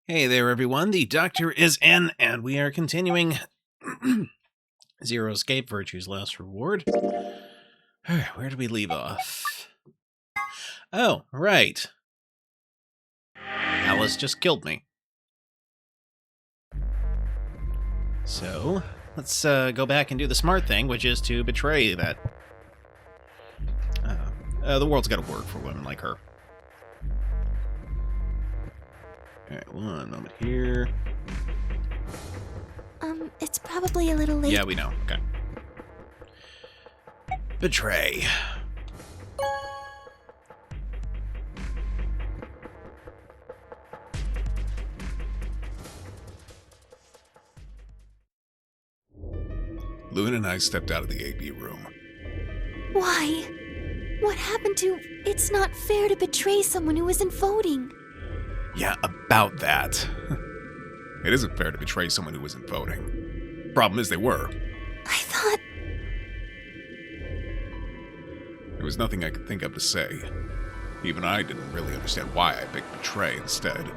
Hey there, everyone. The Doctor is in, and we are continuing Zero Escape, Virtue's Last Reward. Where did we leave off? Oh, right. Alice just killed me. So, let's go back and do the smart thing, which is to betray that. The world's got to work for women like her. Alright, one moment here. It's probably a little late. Yeah, we know. Okay. Betray. Loon and I stepped out of the AB room. Why? What happened to... It's not fair to betray someone who isn't voting. Yeah, about that. It isn't fair to betray someone who isn't voting. Problem is, they were. I thought... There was nothing I could think of to say. Even I didn't really understand why I picked betray instead.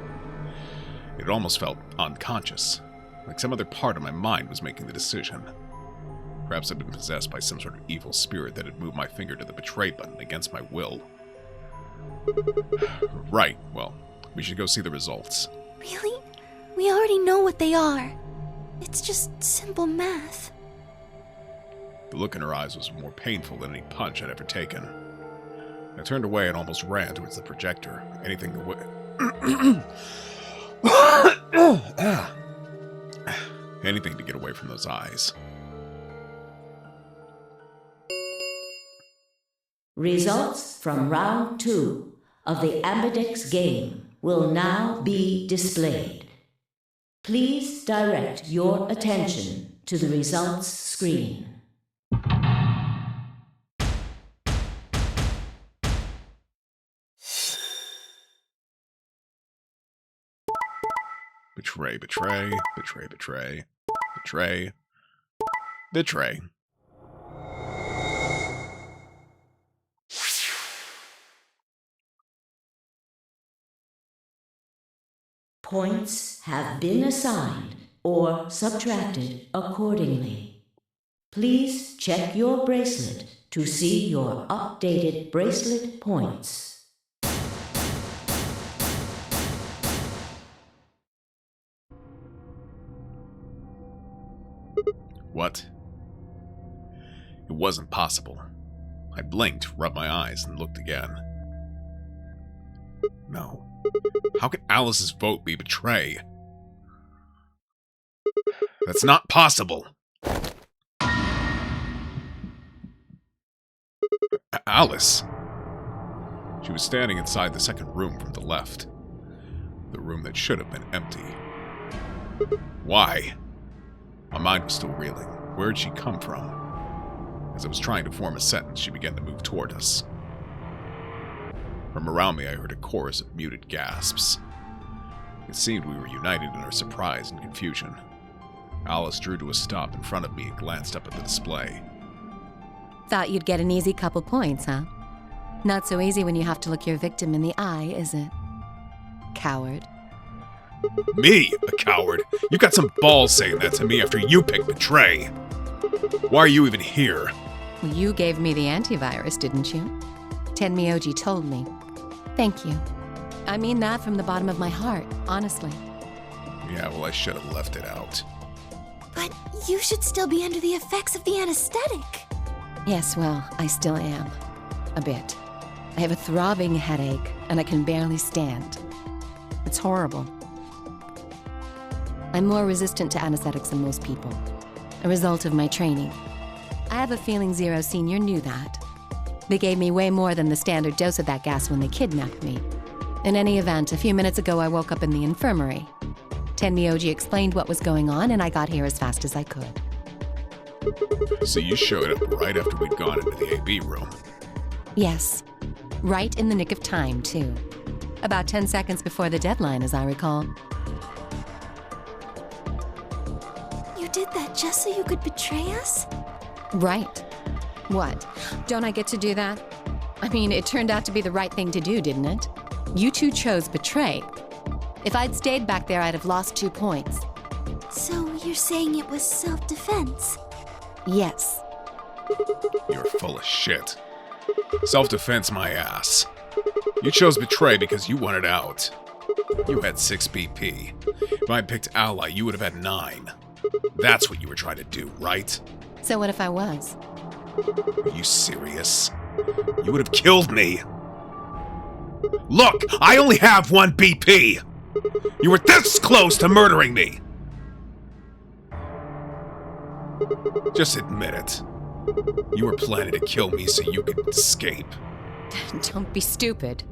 It almost felt unconscious, like some other part of my mind was making the decision. Perhaps I'd been possessed by some sort of evil spirit that had moved my finger to the betray button against my will. Right, well, we should go see the results. Really? We already know what they are. It's just simple math. The look in her eyes was more painful than any punch I'd ever taken. I turned away and almost ran towards the projector. Anything to get away from those eyes. Results from round 2 of the Ambidex game will now be displayed. Please direct your attention to the results screen. Betray, betray, betray, betray, betray, betray. Points have been assigned or subtracted accordingly. Please check your bracelet to see your updated bracelet points. What? It wasn't possible. I blinked, rubbed my eyes, and looked again. No. How could Alice's vote be betray? That's not possible. Alice? She was standing inside the second room from the left. The room that should have been empty. Why? My mind was still reeling. Where had she come from? As I was trying to form a sentence, she began to move toward us. From around me, I heard a chorus of muted gasps. It seemed we were united in our surprise and confusion. Alice drew to a stop in front of me and glanced up at the display. Thought you'd get an easy couple points, huh? Not so easy when you have to look your victim in the eye, is it? Coward. Me? A coward? You got some balls saying that to me after you picked betray. Why are you even here? Well, you gave me the antivirus, didn't you? Tenmyoji told me. Thank you. I mean that from the bottom of my heart, honestly. Yeah, well, I should have left it out. But you should still be under the effects of the anesthetic. Yes, well, I still am. A bit. I have a throbbing headache, and I can barely stand. It's horrible. I'm more resistant to anesthetics than most people. A result of my training. I have a feeling Zero Senior knew that. They gave me way more than the standard dose of that gas when they kidnapped me. In any event, a few minutes ago I woke up in the infirmary. Tenmyoji explained what was going on, and I got here as fast as I could. So you showed up right after we'd gone into the AB room. Yes. Right in the nick of time, too. About 10 seconds before the deadline, as I recall. You did that just so you could betray us? Right. What? Don't I get to do that? I mean, it turned out to be the right thing to do, didn't it? You two chose betray. If I'd stayed back there, I'd have lost 2 points. So you're saying it was self-defense? Yes. You're full of shit. Self-defense my ass. You chose betray because you wanted out. You had 6 BP. If I'd picked ally, you would have had 9. That's what you were trying to do, right? So what if I was? Are you serious? You would have killed me. Look, I only have 1 BP. You were this close to murdering me. Just admit it. You were planning to kill me so you could escape. Don't be stupid.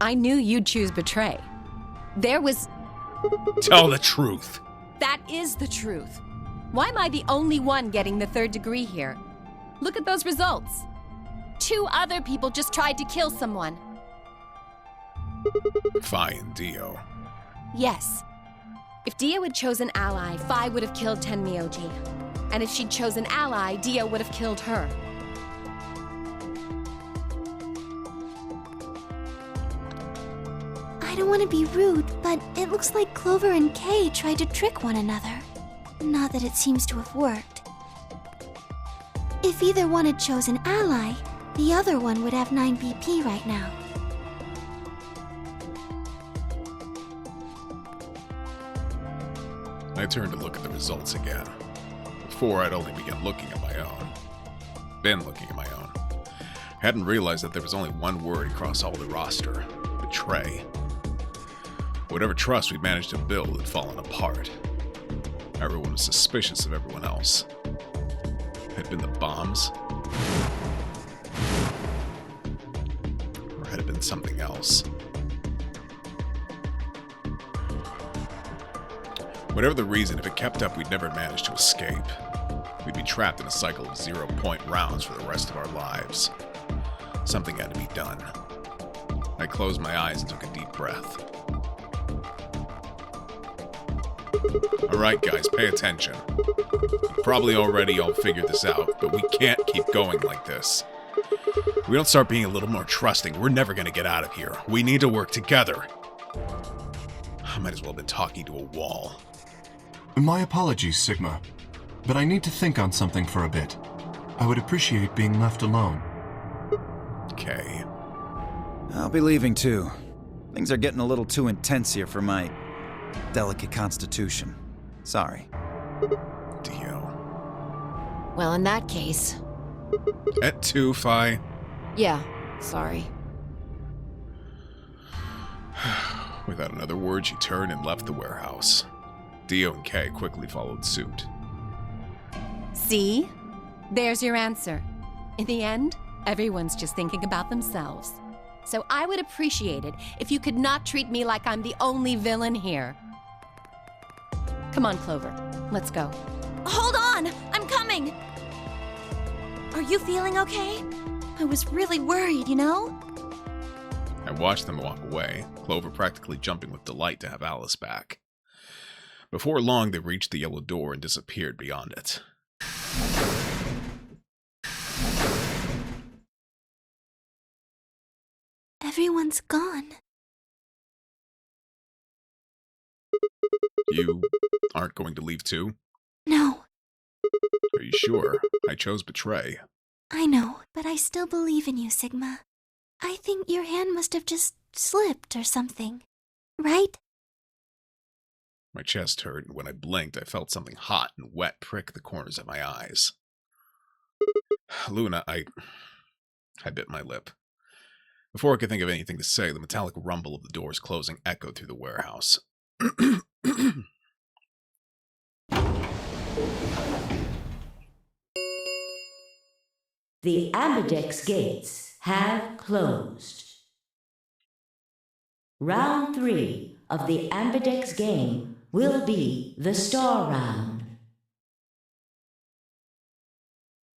I knew you'd choose betray. There was... Tell the truth. That is the truth. Why am I the only one getting the 3rd degree here? Look at those results. 2 other people just tried to kill someone. Fine, Dio. Yes. If Dio had chosen ally, Phi would have killed Tenmyoji. And if she'd chosen ally, Dio would have killed her. I don't want to be rude, but it looks like Clover and Kay tried to trick one another. Not that it seems to have worked. If either one had chosen ally, the other one would have 9 BP right now. I turned to look at the results again. Before, I'd only begun looking at my own. Been looking at my own. I hadn't realized that there was only one word across all the roster. Betray. Whatever trust we'd managed to build had fallen apart. Everyone was suspicious of everyone else. Had been the bombs? meant something else. Whatever the reason, if it kept up, we'd never manage to escape. We'd be trapped in a cycle of 0-point rounds for the rest of our lives. Something had to be done. I closed my eyes and took a deep breath. Alright guys, pay attention. You've probably already all figured this out, but we can't keep going like this. If we don't start being a little more trusting, we're never gonna get out of here. We need to work together. I might as well have been talking to a wall. My apologies, Sigma, but I need to think on something for a bit. I would appreciate being left alone. Okay. I'll be leaving too. Things are getting a little too intense here for my delicate constitution. Sorry. Dio. Well, in that case... Et tu, Phi? Yeah, sorry. Without another word, she turned and left the warehouse. Dio and Kay quickly followed suit. See? There's your answer. In the end, everyone's just thinking about themselves. So I would appreciate it if you could not treat me like I'm the only villain here. Come on, Clover. Let's go. Hold on! I'm coming! Are you feeling okay? I was really worried, you know? I watched them walk away, Clover practically jumping with delight to have Alice back. Before long, they reached the yellow door and disappeared beyond it. Everyone's gone. You aren't going to leave too? No, Are you sure? I chose betray. I know, but I still believe in you, Sigma. I think your hand must have just slipped or something, right? My chest hurt, and when I blinked, I felt something hot and wet prick the corners of my eyes. Luna, I bit my lip. Before I could think of anything to say, the metallic rumble of the doors closing echoed through the warehouse. The Ambidex gates have closed. Round 3 of the Ambidex game will be the Star Round.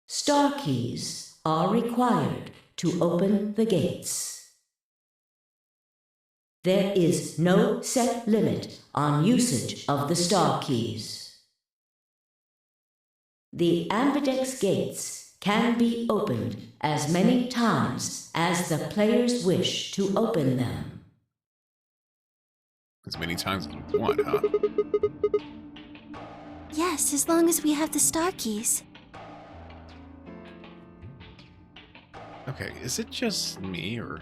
Star keys are required to open the gates. There is no set limit on usage of the star keys. The Ambidex gates can be opened as many times as the players wish to open them. As many times as we want, huh? Yes, as long as we have the star keys. Okay, is it just me, or...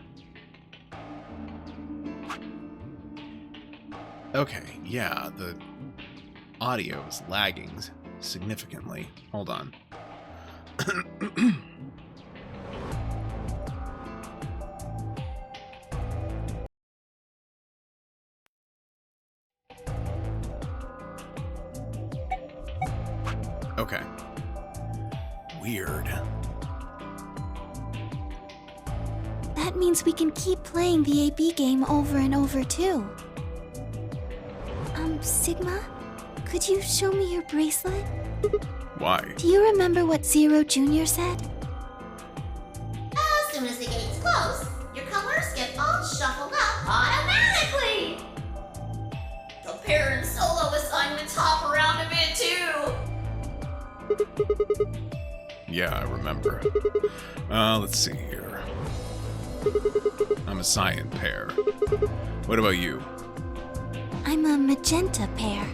Okay, yeah, the audio is lagging significantly. Hold on. Okay. Weird. That means we can keep playing the AB game over and over, too. Sigma? Could you show me your bracelet? Why? Do you remember what Zero Jr. said? As soon as the gates close, your colors get all shuffled up automatically. The pair and solo assignments hop around a bit too. Yeah, I remember. Let's see here. I'm a Cyan pair. What about you? I'm a magenta pair.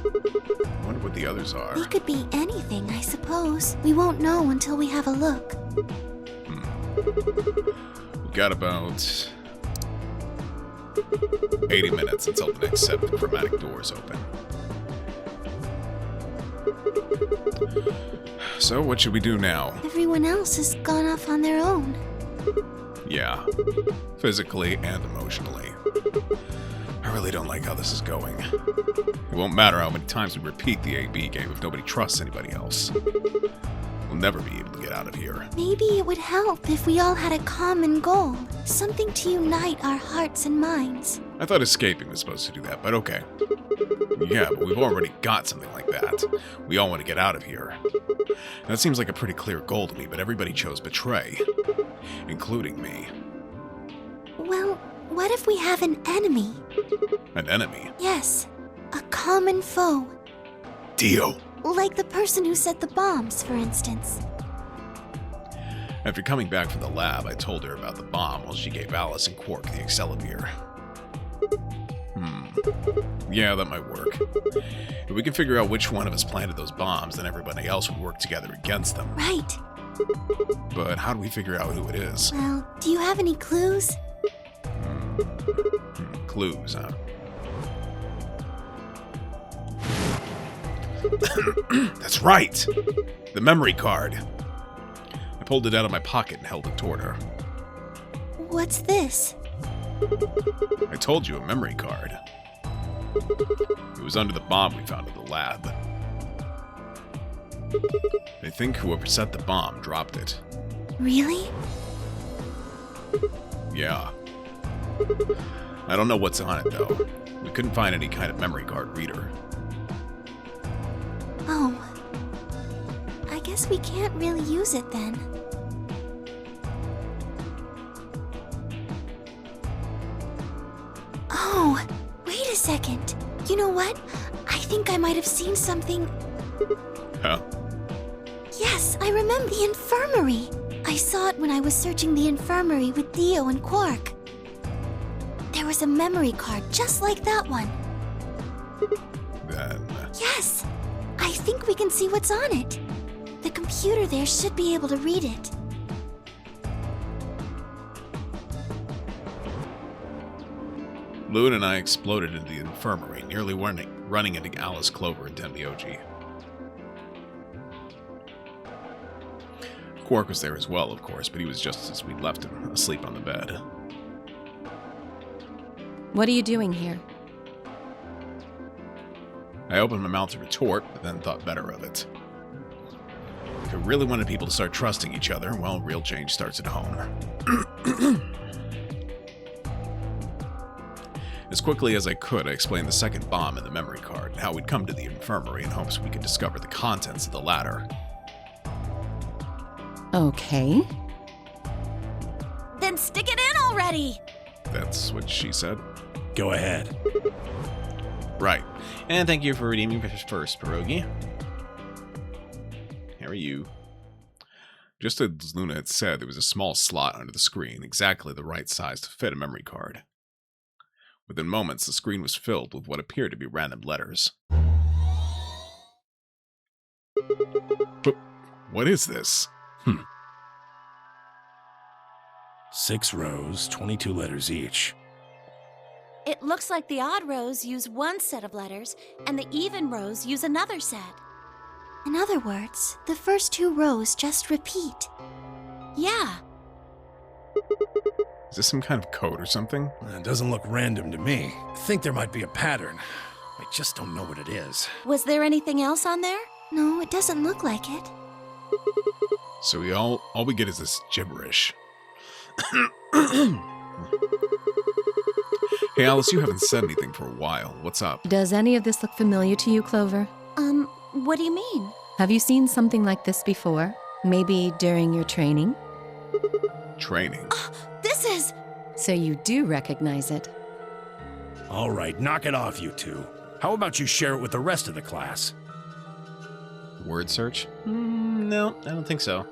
I wonder what the others are. We could be anything, I suppose. We won't know until we have a look. We've got about 80 minutes until the next set of the chromatic doors open. So, what should we do now? Everyone else has gone off on their own. Yeah, physically and emotionally. I really don't like how this is going. It won't matter how many times we repeat the AB game if nobody trusts anybody else. We'll never be able to get out of here. Maybe it would help if we all had a common goal, something to unite our hearts and minds. I thought escaping was supposed to do that, but okay. Yeah, but we've already got something like that. We all want to get out of here. That seems like a pretty clear goal to me, but everybody chose betray. Including me. Well, what if we have an enemy? An enemy? Yes, a common foe. Dio! Like the person who set the bombs, for instance. After coming back from the lab, I told her about the bomb while she gave Alice and Quark the Excelivir. Yeah, that might work. If we can figure out which one of us planted those bombs, then everybody else would work together against them. Right. But how do we figure out who it is? Well, do you have any clues? Clues, huh? That's right! The memory card. I pulled it out of my pocket and held it toward her. What's this? I told you, a memory card. It was under the bomb we found in the lab. I think whoever set the bomb dropped it. Really? Yeah. I don't know what's on it, though. We couldn't find any kind of memory card reader. Oh. I guess we can't really use it then. Oh, wait a second. You know what? I think I might have seen something. Huh? Yes, I remember the infirmary. I saw it when I was searching the infirmary with Dio and Quark. There was a memory card just like that one. Then... Yes! I think we can see what's on it. The computer there should be able to read it. Loon and I exploded into the infirmary, nearly running into Alice, Clover, and Tenbyoji. Quark was there as well, of course, but he was just as we'd left him, asleep on the bed. What are you doing here? I opened my mouth to retort, but then thought better of it. If I really wanted people to start trusting each other, well, real change starts at home. As quickly as I could, I explained the second bomb in the memory card and how we'd come to the infirmary in hopes we could discover the contents of the latter. Okay. Then stick it in already! That's what she said. Go ahead. Right. And thank you for redeeming first, Pierogi. How are you? Just as Luna had said, there was a small slot under the screen, exactly the right size to fit a memory card. Within moments, the screen was filled with what appeared to be random letters. But what is this? 6 rows, 22 letters each. It looks like the odd rows use one set of letters, and the even rows use another set. In other words, the first 2 rows just repeat. Yeah. Is this some kind of code or something? It doesn't look random to me. I think there might be a pattern. I just don't know what it is. Was there anything else on there? No, it doesn't look like it. So all we get is this gibberish. Hey Alice, you haven't said anything for a while. What's up? Does any of this look familiar to you, Clover? What do you mean? Have you seen something like this before? Maybe during your training? Training? This is... So you do recognize it. All right, knock it off, you two. How about you share it with the rest of the class? Word search? No, I don't think so.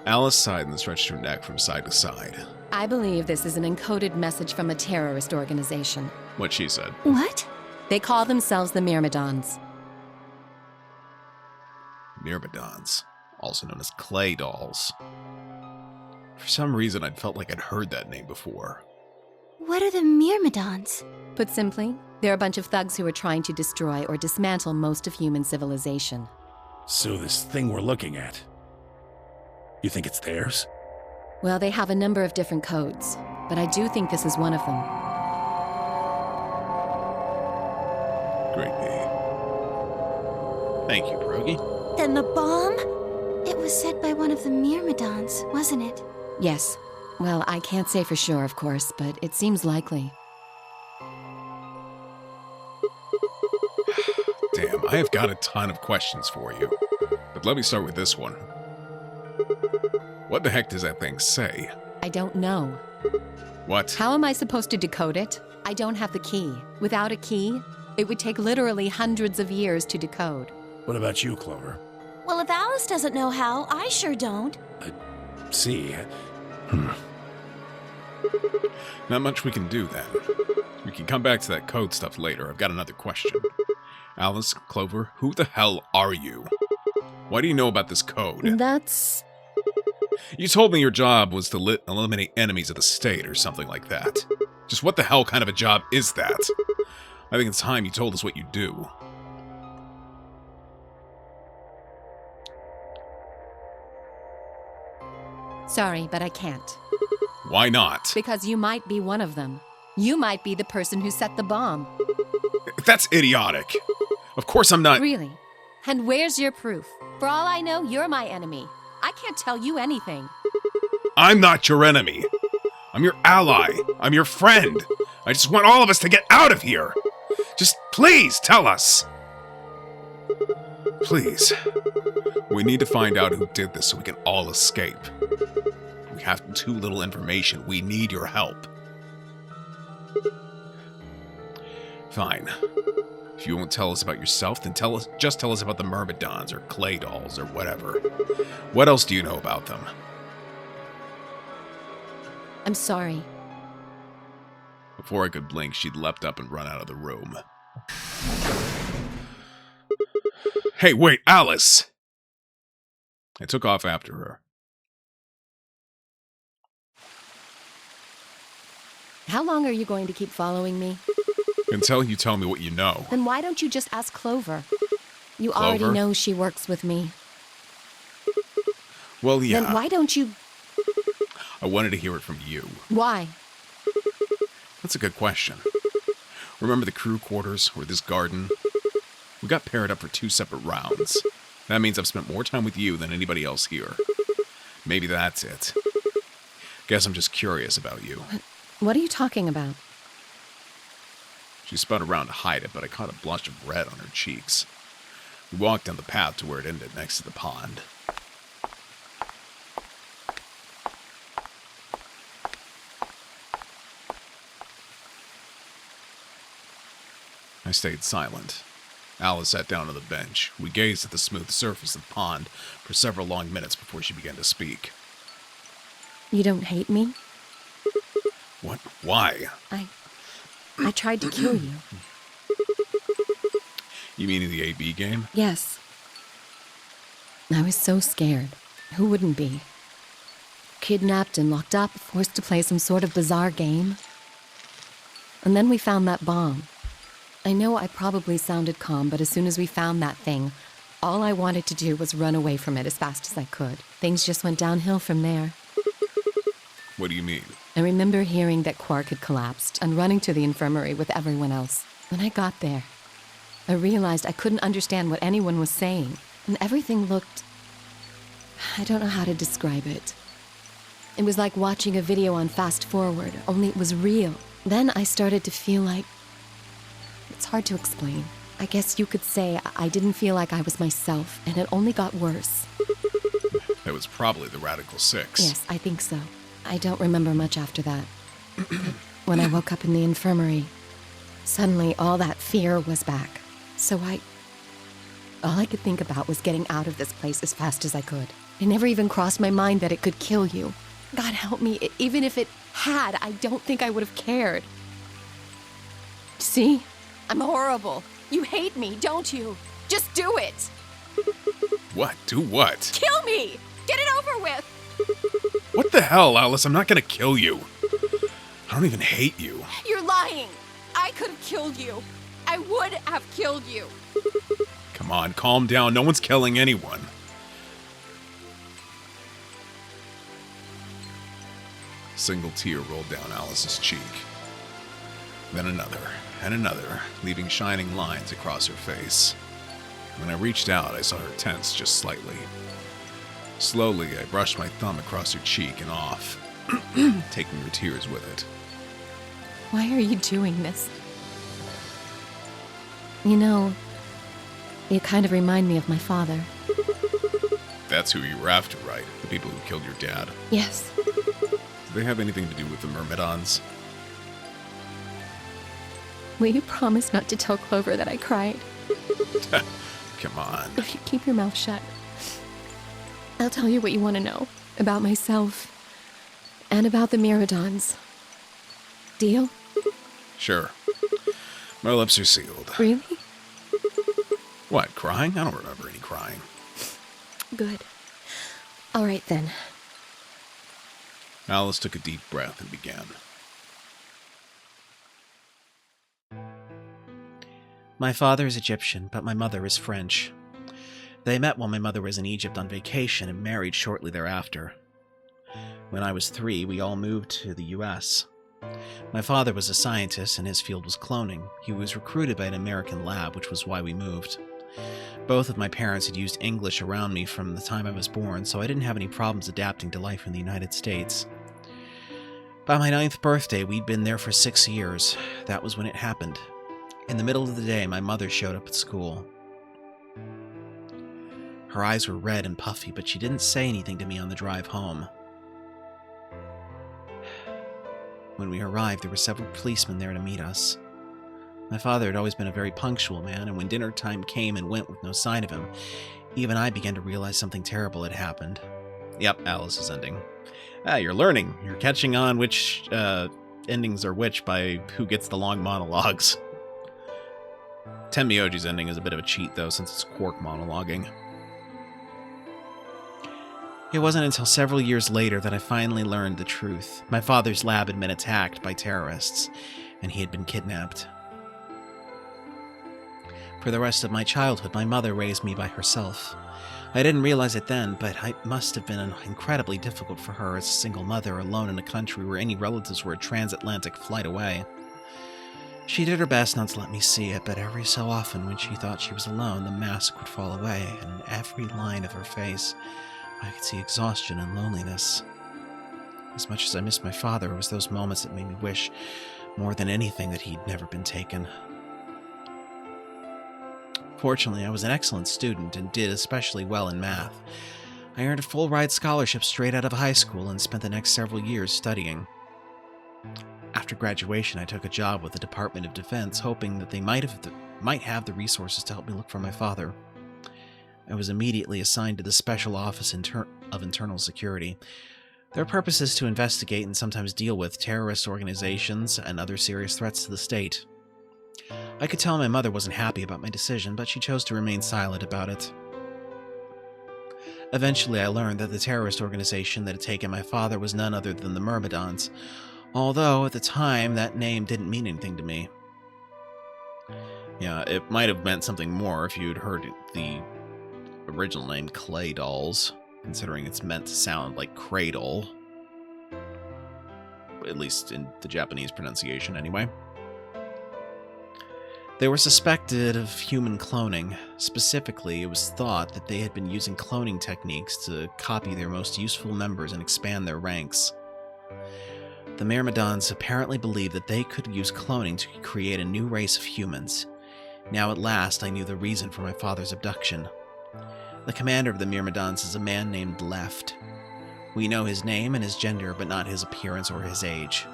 Alice sighed and stretched her neck from side to side. I believe this is an encoded message from a terrorist organization. What she said. What? They call themselves the Myrmidons. Myrmidons, also known as clay dolls. For some reason, I'd felt like I'd heard that name before. What are the Myrmidons? Put simply, they're a bunch of thugs who are trying to destroy or dismantle most of human civilization. So this thing we're looking at, you think it's theirs? Well, they have a number of different codes, but I do think this is one of them. Great day. Thank you, Pierogi. Then the bomb? It was said by one of the Myrmidons, wasn't it? Yes. Well, I can't say for sure, of course, but it seems likely. Damn, I have got a ton of questions for you. But let me start with this one. What the heck does that thing say? I don't know. What? How am I supposed to decode it? I don't have the key. Without a key, it would take literally hundreds of years to decode. What about you, Clover? Well, if Alice doesn't know how, I sure don't. See. Not much we can do then. We can come back to that code stuff later. I've got another question. Alice, Clover, who the hell are you? Why do you know about this code? That's... You told me your job was to eliminate enemies of the state or something like that. Just what the hell kind of a job is that? I think it's time you told us what you do. Sorry, but I can't. Why not? Because you might be one of them. You might be the person who set the bomb. That's idiotic. Of course I'm not... Really? And where's your proof? For all I know, you're my enemy. I can't tell you anything. I'm not your enemy. I'm your ally. I'm your friend. I just want all of us to get out of here. Just please tell us. Please. We need to find out who did this so we can all escape. We have too little information. We need your help. Fine. If you won't tell us about yourself, then just tell us about the Myrmidons or clay dolls or whatever. What else do you know about them? I'm sorry. Before I could blink, she'd leapt up and run out of the room. Hey, wait, Alice! I took off after her. How long are you going to keep following me? Until you tell me what you know. Then why don't you just ask Clover? You Clover? already know she works with me. Well, yeah. Then why don't you... I wanted to hear it from you. Why? That's a good question. Remember the crew quarters or this garden? We got paired up for 2 separate rounds. That means I've spent more time with you than anybody else here. Maybe that's it. Guess I'm just curious about you. What are you talking about? She spun around to hide it, but I caught a blush of red on her cheeks. We walked down the path to where it ended next to the pond. I stayed silent. Alice sat down on the bench. We gazed at the smooth surface of the pond for several long minutes before she began to speak. You don't hate me? What? Why? I tried to kill you. You mean in the AB game? Yes. I was so scared. Who wouldn't be? Kidnapped and locked up, forced to play some sort of bizarre game. And then we found that bomb. I know I probably sounded calm, but as soon as we found that thing, all I wanted to do was run away from it as fast as I could. Things just went downhill from there. What do you mean? I remember hearing that Quark had collapsed and running to the infirmary with everyone else. When I got there, I realized I couldn't understand what anyone was saying, and everything looked... I don't know how to describe it. It was like watching a video on fast forward, only it was real. Then I started to feel like... It's hard to explain. I guess you could say I didn't feel like I was myself, and it only got worse. That was probably the Radical Six. Yes, I think so. I don't remember much after that. When I woke up in the infirmary, suddenly all that fear was back. So all I could think about was getting out of this place as fast as I could. It never even crossed my mind that it could kill you. God help me, even if it had, I don't think I would have cared. See? I'm horrible. You hate me, don't you? Just do it! What? Do what? Kill me! Get it over with! What the hell, Alice? I'm not gonna kill you. I don't even hate you. You're lying! I could have killed you. I would have killed you. Come on, calm down. No one's killing anyone. A single tear rolled down Alice's cheek. Then another, and another, leaving shining lines across her face. When I reached out, I saw her tense just slightly. Slowly, I brushed my thumb across her cheek and off, taking her tears with it. Why are you doing this? You know, you kind of remind me of my father. That's who you were after, right? The people who killed your dad. Yes. Do they have anything to do with the Myrmidons? Will you promise not to tell Clover that I cried? Come on. If you keep your mouth shut, I'll tell you what you want to know about myself and about the Myrmidons. Deal? Sure. My lips are sealed. Really? What, crying? I don't remember any crying. Good. All right, then. Alice took a deep breath and began. My father is Egyptian, but my mother is French. They met while my mother was in Egypt on vacation and married shortly thereafter. When I was 3, we all moved to the US. My father was a scientist and his field was cloning. He was recruited by an American lab, which was why we moved. Both of my parents had used English around me from the time I was born, so I didn't have any problems adapting to life in the United States. By my 9th birthday, we'd been there for 6 years. That was when it happened. In the middle of the day, my mother showed up at school. Her eyes were red and puffy, but she didn't say anything to me on the drive home. When we arrived, there were several policemen there to meet us. My father had always been a very punctual man, and when dinner time came and went with no sign of him, even I began to realize something terrible had happened. Yep, Alice is ending. You're learning. You're catching on which endings are which by who gets the long monologues. Tenmyoji's ending is a bit of a cheat, though, since it's Quark monologuing. It wasn't until several years later that I finally learned the truth. My father's lab had been attacked by terrorists, and he had been kidnapped. For the rest of my childhood, my mother raised me by herself. I didn't realize it then, but it must have been incredibly difficult for her as a single mother alone in a country where any relatives were a transatlantic flight away. She did her best not to let me see it, but every so often when she thought she was alone, the mask would fall away, and in every line of her face, I could see exhaustion and loneliness. As much as I missed my father, it was those moments that made me wish, more than anything, that he'd never been taken. Fortunately, I was an excellent student and did especially well in math. I earned a full-ride scholarship straight out of high school and spent the next several years studying. After graduation, I took a job with the Department of Defense, hoping that they might have the resources to help me look for my father. I was immediately assigned to the Special Office of Internal Security. Their purpose is to investigate and sometimes deal with terrorist organizations and other serious threats to the state. I could tell my mother wasn't happy about my decision, but she chose to remain silent about it. Eventually, I learned that the terrorist organization that had taken my father was none other than the Myrmidons, although at the time that name didn't mean anything to me. Yeah, it might have meant something more if you'd heard the original name Clay Dolls, considering it's meant to sound like cradle. At least in the Japanese pronunciation, anyway. They were suspected of human cloning. Specifically, it was thought that they had been using cloning techniques to copy their most useful members and expand their ranks. The Myrmidons apparently believed that they could use cloning to create a new race of humans. Now at last, I knew the reason for my father's abduction. The commander of the Myrmidons is a man named Left. We know his name and his gender, but not his appearance or his age.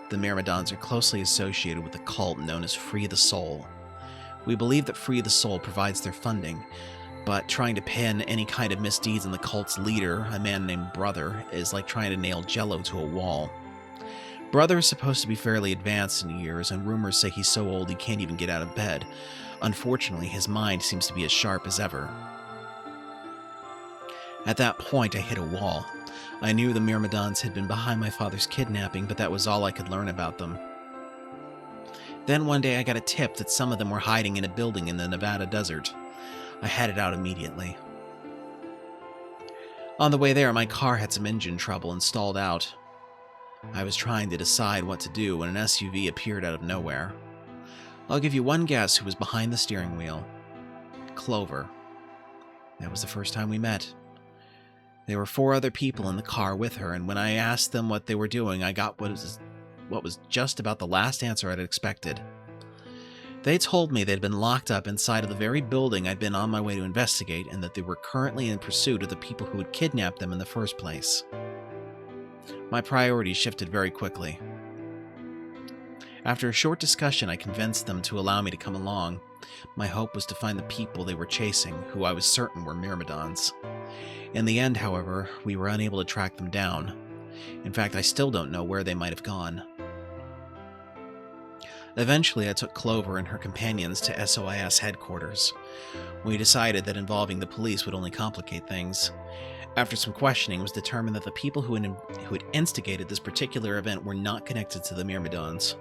The Myrmidons are closely associated with a cult known as Free the Soul. We believe that Free the Soul provides their funding, but trying to pin any kind of misdeeds on the cult's leader, a man named Brother, is like trying to nail Jell-O to a wall. Brother is supposed to be fairly advanced in years, and rumors say he's so old he can't even get out of bed. Unfortunately, his mind seems to be as sharp as ever. At that point, I hit a wall. I knew the Myrmidons had been behind my father's kidnapping, but that was all I could learn about them. Then one day I got a tip that some of them were hiding in a building in the Nevada desert. I headed out immediately. On the way there, my car had some engine trouble and stalled out. I was trying to decide what to do when an SUV appeared out of nowhere. I'll give you one guess who was behind the steering wheel. Clover. That was the first time we met. There were 4 other people in the car with her, and when I asked them what they were doing, I got what was just about the last answer I'd expected. They told me they'd been locked up inside of the very building I'd been on my way to investigate, and that they were currently in pursuit of the people who had kidnapped them in the first place. My priorities shifted very quickly. After a short discussion, I convinced them to allow me to come along. My hope was to find the people they were chasing, who I was certain were Myrmidons. In the end, however, we were unable to track them down. In fact, I still don't know where they might have gone. Eventually, I took Clover and her companions to SOIS headquarters. We decided that involving the police would only complicate things. After some questioning, it was determined that the people who had instigated this particular event were not connected to the Myrmidons.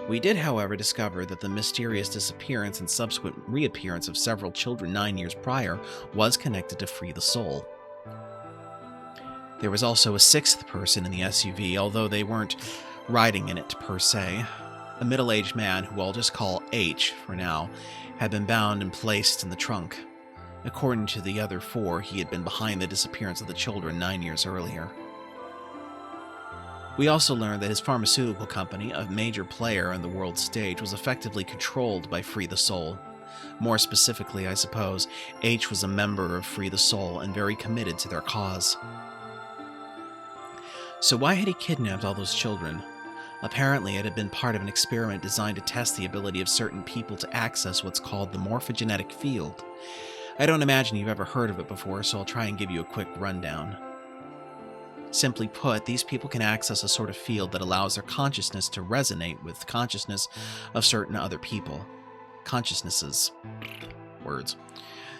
We did, however, discover that the mysterious disappearance and subsequent reappearance of several children 9 years prior was connected to Free the Soul. There was also a 6th person in the SUV, although they weren't riding in it per se. A middle-aged man, who I'll just call H for now, had been bound and placed in the trunk. According to the other 4, he had been behind the disappearance of the children 9 years earlier. We also learned that his pharmaceutical company, a major player on the world stage, was effectively controlled by Free the Soul. More specifically, I suppose, H was a member of Free the Soul and very committed to their cause. So why had he kidnapped all those children? Apparently, it had been part of an experiment designed to test the ability of certain people to access what's called the morphogenetic field. I don't imagine you've ever heard of it before, so I'll try and give you a quick rundown. Simply put, these people can access a sort of field that allows their consciousness to resonate with the consciousness of certain other people. Consciousnesses. Words.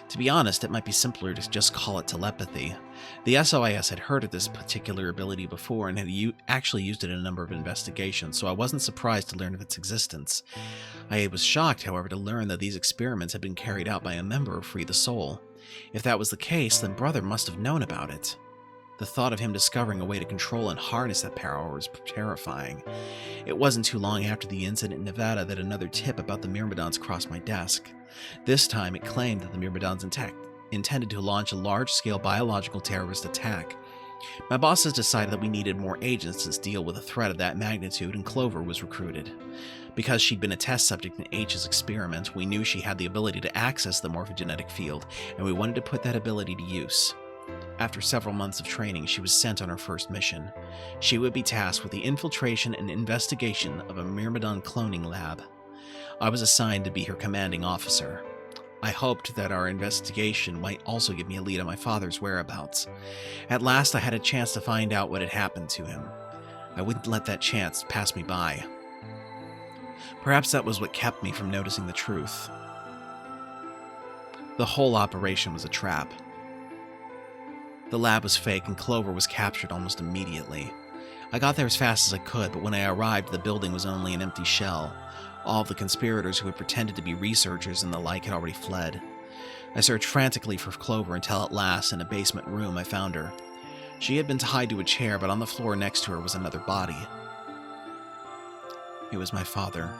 To be honest, it might be simpler to just call it telepathy. The SOIS had heard of this particular ability before and had actually used it in a number of investigations, so I wasn't surprised to learn of its existence. I was shocked, however, to learn that these experiments had been carried out by a member of Free the Soul. If that was the case, then Brother must have known about it. The thought of him discovering a way to control and harness that power was terrifying. It wasn't too long after the incident in Nevada that another tip about the Myrmidons crossed my desk. This time it claimed that the Myrmidons intended to launch a large-scale biological terrorist attack. My bosses decided that we needed more agents to deal with a threat of that magnitude, and Clover was recruited. Because she'd been a test subject in H's experiment, we knew she had the ability to access the morphogenetic field, and we wanted to put that ability to use. After several months of training, she was sent on her first mission. She would be tasked with the infiltration and investigation of a Myrmidon cloning lab. I was assigned to be her commanding officer. I hoped that our investigation might also give me a lead on my father's whereabouts. At last, I had a chance to find out what had happened to him. I wouldn't let that chance pass me by. Perhaps that was what kept me from noticing the truth. The whole operation was a trap. The lab was fake, and Clover was captured almost immediately. I got there as fast as I could, but when I arrived, the building was only an empty shell. All of the conspirators who had pretended to be researchers and the like had already fled. I searched frantically for Clover until at last, in a basement room, I found her. She had been tied to a chair, but on the floor next to her was another body. It was my father.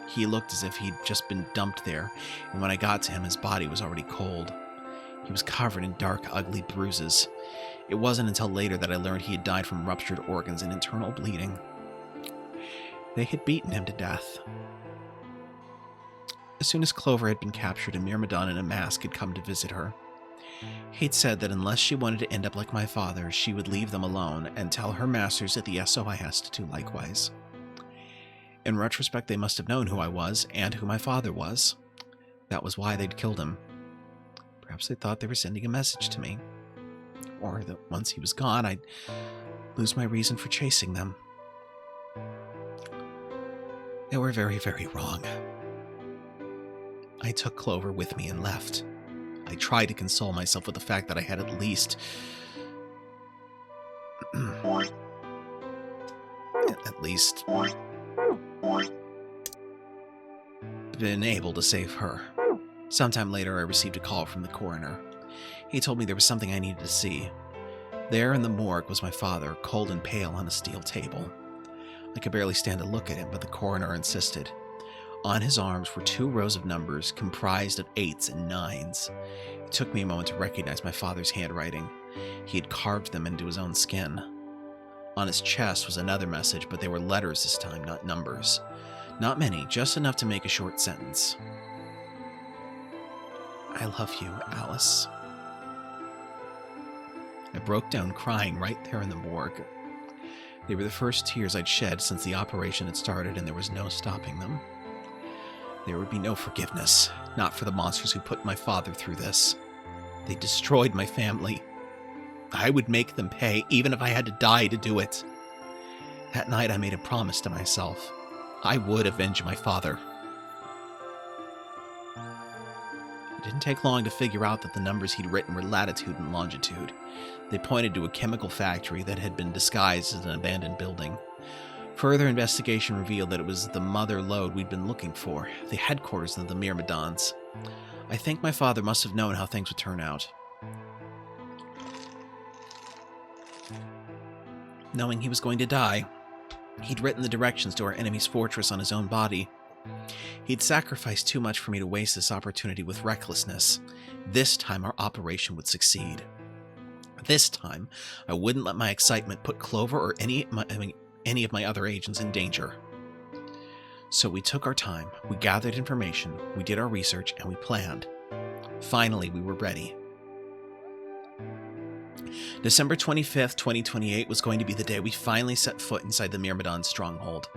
He looked as if he'd just been dumped there, and when I got to him, his body was already cold. He was covered in dark, ugly bruises. It wasn't until later that I learned he had died from ruptured organs and internal bleeding. They had beaten him to death. As soon as Clover had been captured, a Myrmidon in a mask had come to visit her. He'd said that unless she wanted to end up like my father, she would leave them alone and tell her masters at the SOIS to do likewise. In retrospect, they must have known who I was and who my father was. That was why they'd killed him. Perhaps they thought they were sending a message to me. Or that once he was gone, I'd lose my reason for chasing them. They were very, very wrong. I took Clover with me and left. I tried to console myself with the fact that I had at least been able to save her. Sometime later, I received a call from the coroner. He told me there was something I needed to see. There in the morgue was my father, cold and pale on a steel table. I could barely stand to look at him, but the coroner insisted. On his arms were 2 rows of numbers comprised of 8s and 9s. It took me a moment to recognize my father's handwriting. He had carved them into his own skin. On his chest was another message, but they were letters this time, not numbers. Not many, just enough to make a short sentence. I love you, Alice. I broke down crying right there in the morgue. They were the first tears I'd shed since the operation had started, and there was no stopping them. There would be no forgiveness, not for the monsters who put my father through this. They destroyed my family. I would make them pay, even if I had to die to do it. That night I made a promise to myself. I would avenge my father. It didn't take long to figure out that the numbers he'd written were latitude and longitude. They pointed to a chemical factory that had been disguised as an abandoned building. Further investigation revealed that it was the mother lode we'd been looking for, the headquarters of the Myrmidons. I think my father must have known how things would turn out. Knowing he was going to die, he'd written the directions to our enemy's fortress on his own body. He'd sacrificed too much for me to waste this opportunity with recklessness. This time our operation would succeed. This time, I wouldn't let my excitement put Clover or any of my other agents in danger. So we took our time, we gathered information, we did our research, and we planned. Finally, we were ready. December 25th, 2028 was going to be the day we finally set foot inside the Myrmidon stronghold.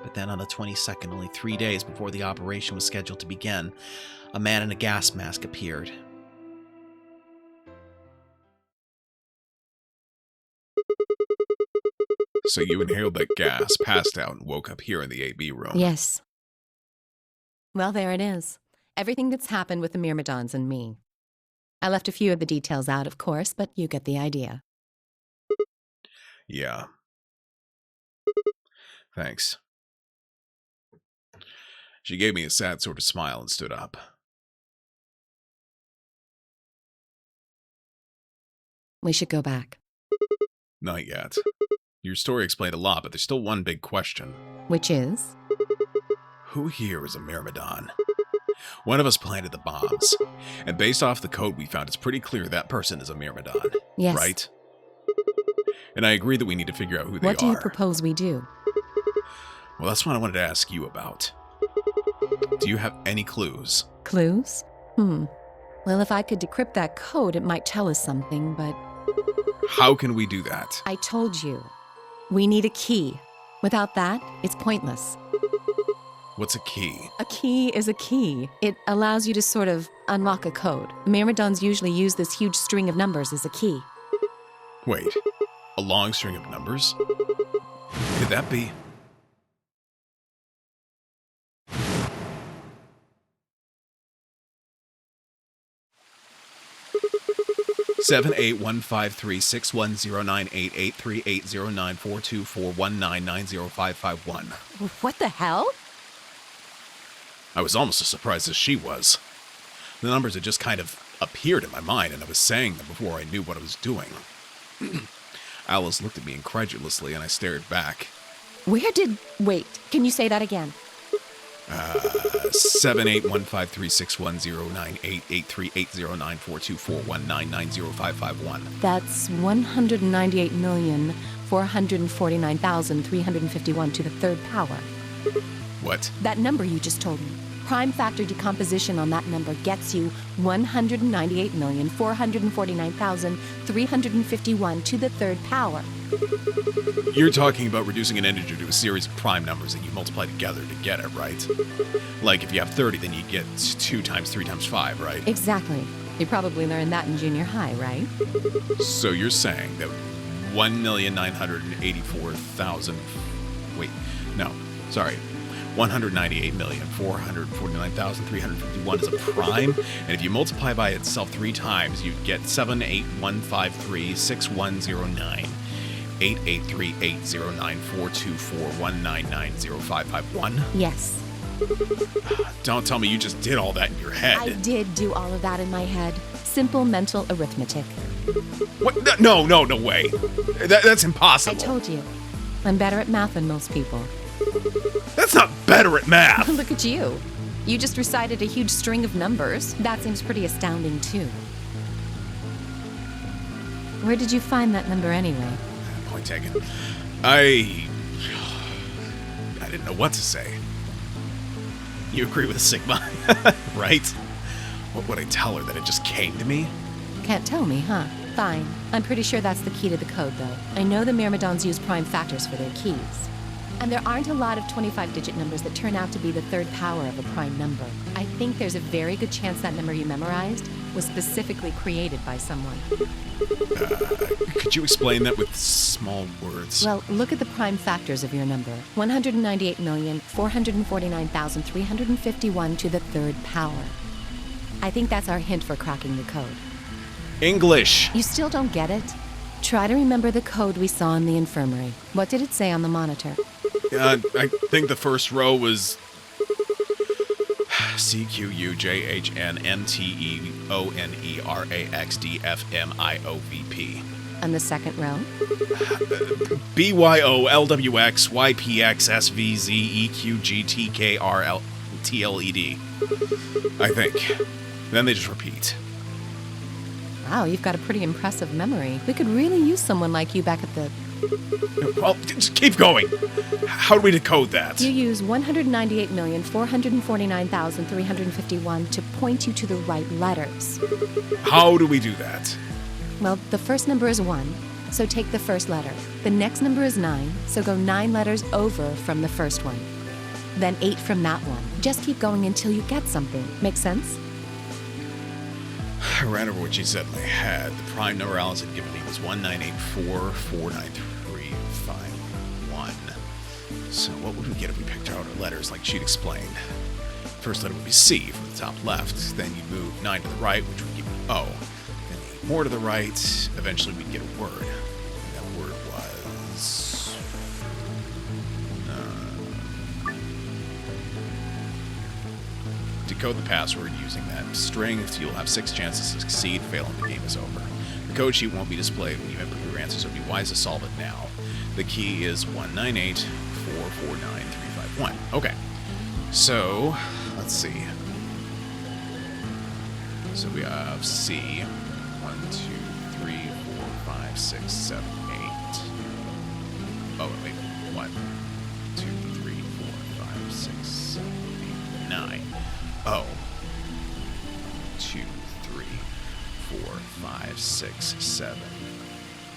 But then on the 22nd, only 3 days before the operation was scheduled to begin, a man in a gas mask appeared. So you inhaled that gas, passed out, and woke up here in the AB room. Yes. Well, there it is. Everything that's happened with the Myrmidons and me. I left a few of the details out, of course, but you get the idea. Yeah. Thanks. She gave me a sad sort of smile and stood up. We should go back. Not yet. Your story explained a lot, but there's still one big question. Which is? Who here is a Myrmidon? One of us planted the bombs, and based off the code we found, it's pretty clear that person is a Myrmidon. Yes. Right? And I agree that we need to figure out who they are. What do you propose we do? Well, that's what I wanted to ask you about. Do you have any clues? Clues? Well, if I could decrypt that code, it might tell us something, but... How can we do that? I told you. We need a key. Without that, it's pointless. What's a key? A key is a key. It allows you to sort of unlock a code. Myrmidons usually use this huge string of numbers as a key. Wait, a long string of numbers? Could that be... 7815361098838094241990551. What the hell? I was almost as surprised as she was. The numbers had just kind of appeared in my mind, and I was saying them before I knew what I was doing. Alice looked at me incredulously, and I stared back. Wait, can you say that again? 7815361098838094241990551. That's 198,449,351 to the third power. What? That number you just told me. Prime factor decomposition on that number gets you 198,449,351 to the third power. You're talking about reducing an integer to a series of prime numbers that you multiply together to get it, right? Like if you have 30, then you get 2 times 3 times 5, right? Exactly. You probably learned that in junior high, right? So you're saying that 1,984,000... Wait, no, sorry. 198,449,351 is a prime, and if you multiply by itself 3 times, you get 781536109. 8838094241990551. Yes. Don't tell me you just did all that in your head. I did do all of that in my head. Simple mental arithmetic. What? No way. That's I impossible. told you. I'm better at math than most people. That's not better at math. Look at you. You just recited a huge string of numbers. That seems pretty astounding, too. Where did you find that number anyway? Point taken. I didn't know what to say. You agree with Sigma, right? What would I tell her? That it just came to me? Can't tell me, huh? Fine. I'm pretty sure that's the key to the code, though. I know the Myrmidons use prime factors for their keys. And there aren't a lot of 25-digit numbers that turn out to be the third power of a prime number. I think there's a very good chance that number you memorized was specifically created by someone. Could you explain that with small words? Well, look at the prime factors of your number. 198,449,351 to the third power. I think that's our hint for cracking the code. English. You still don't get it? Try to remember the code we saw in the infirmary. What did it say on the monitor? I think the first row was CQUJHNNTEONERAXDFMIOVP. And the second row? BYOLWXYPXSVZEQGTKRLTLED. I think. Then they just repeat. Wow, you've got a pretty impressive memory. We could really use someone like you back at the... Well, just keep going. How do we decode that? You use 198,449,351 to point you to the right letters. How do we do that? Well, the first number is 1, so take the first letter. The next number is 9, so go 9 letters over from the first one. Then 8 from that one. Just keep going until you get something. Make sense? I ran over what she said in my head. The prime number Alice had given me was 198449351. So what would we get if we picked out our letters like she'd explained? First letter would be C from the top left. Then you'd move 9 to the right, which would give you O. Then 8 more to the right. Eventually we'd get a word. And that word was... Decode the password using that string. You'll have 6 chances to succeed. Failing, the game is over. The code sheet won't be displayed when you input your answer, so it'd be wise to solve it now. The key is 198449351. Okay. So, let's see. So we have C. 1, 2, 3, 4, 5, 6, 7, 8. Oh, wait. 1, 2, 3, 4, 5, 6, 7, 8, 9. Oh. 2, 3, 4, 5, 6, 7,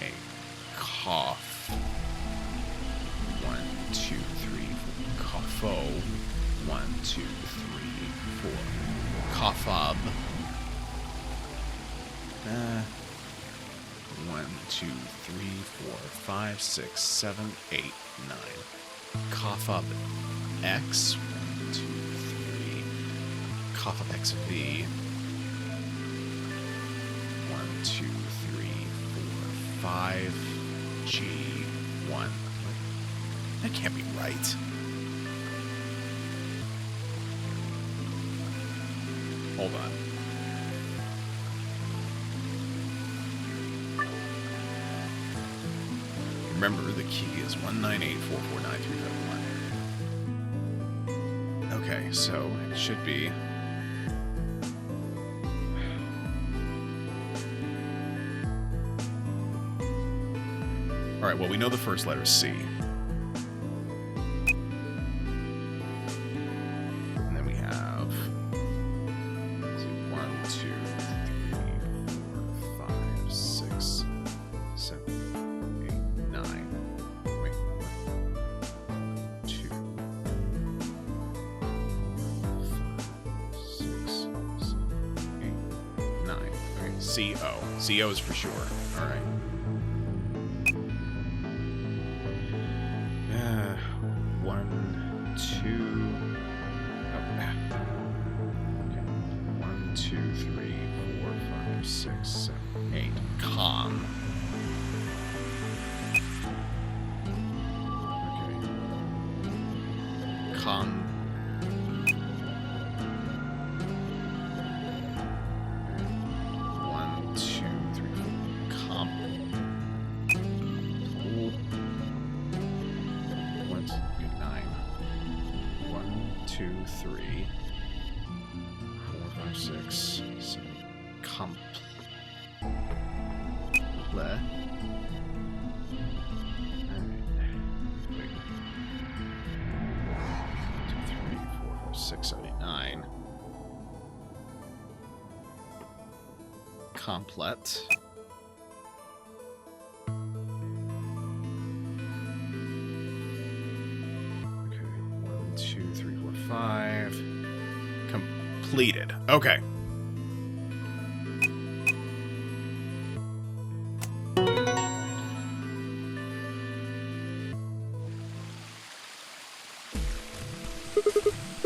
8. Cough. 1, 2, 3, 4. Cougho. 1, 2, 3, 4. Coughob. 1, 2, 3, 4, 5, 6, 7, 8, 9. Coughob X. 1, 2, 3. Coughob XV. 1, 2, 3, 4, 5. G1. That can't be right. Hold on. Remember, the key is 198449351. Okay, so it should be... Alright, well, we know the first letter is C. And then we have 1, 2, 3, 4, 5, 6, 7, 8, 9. Wait. 2, 5, 6, 7, 8, 9. Okay, C-O. C-O is for sure. Alright. 1, 2. Oh, okay. 1, 2, 3, 4, 5, 6, 7, 8. Com. Okay. Com. 1, 2, 3, 4. 2, 3, 4, 5, 6, 7. Comple. 6, 7, 8, 9. Complet. Okay, 1, 2, 3, 4, 5. Completed. Okay.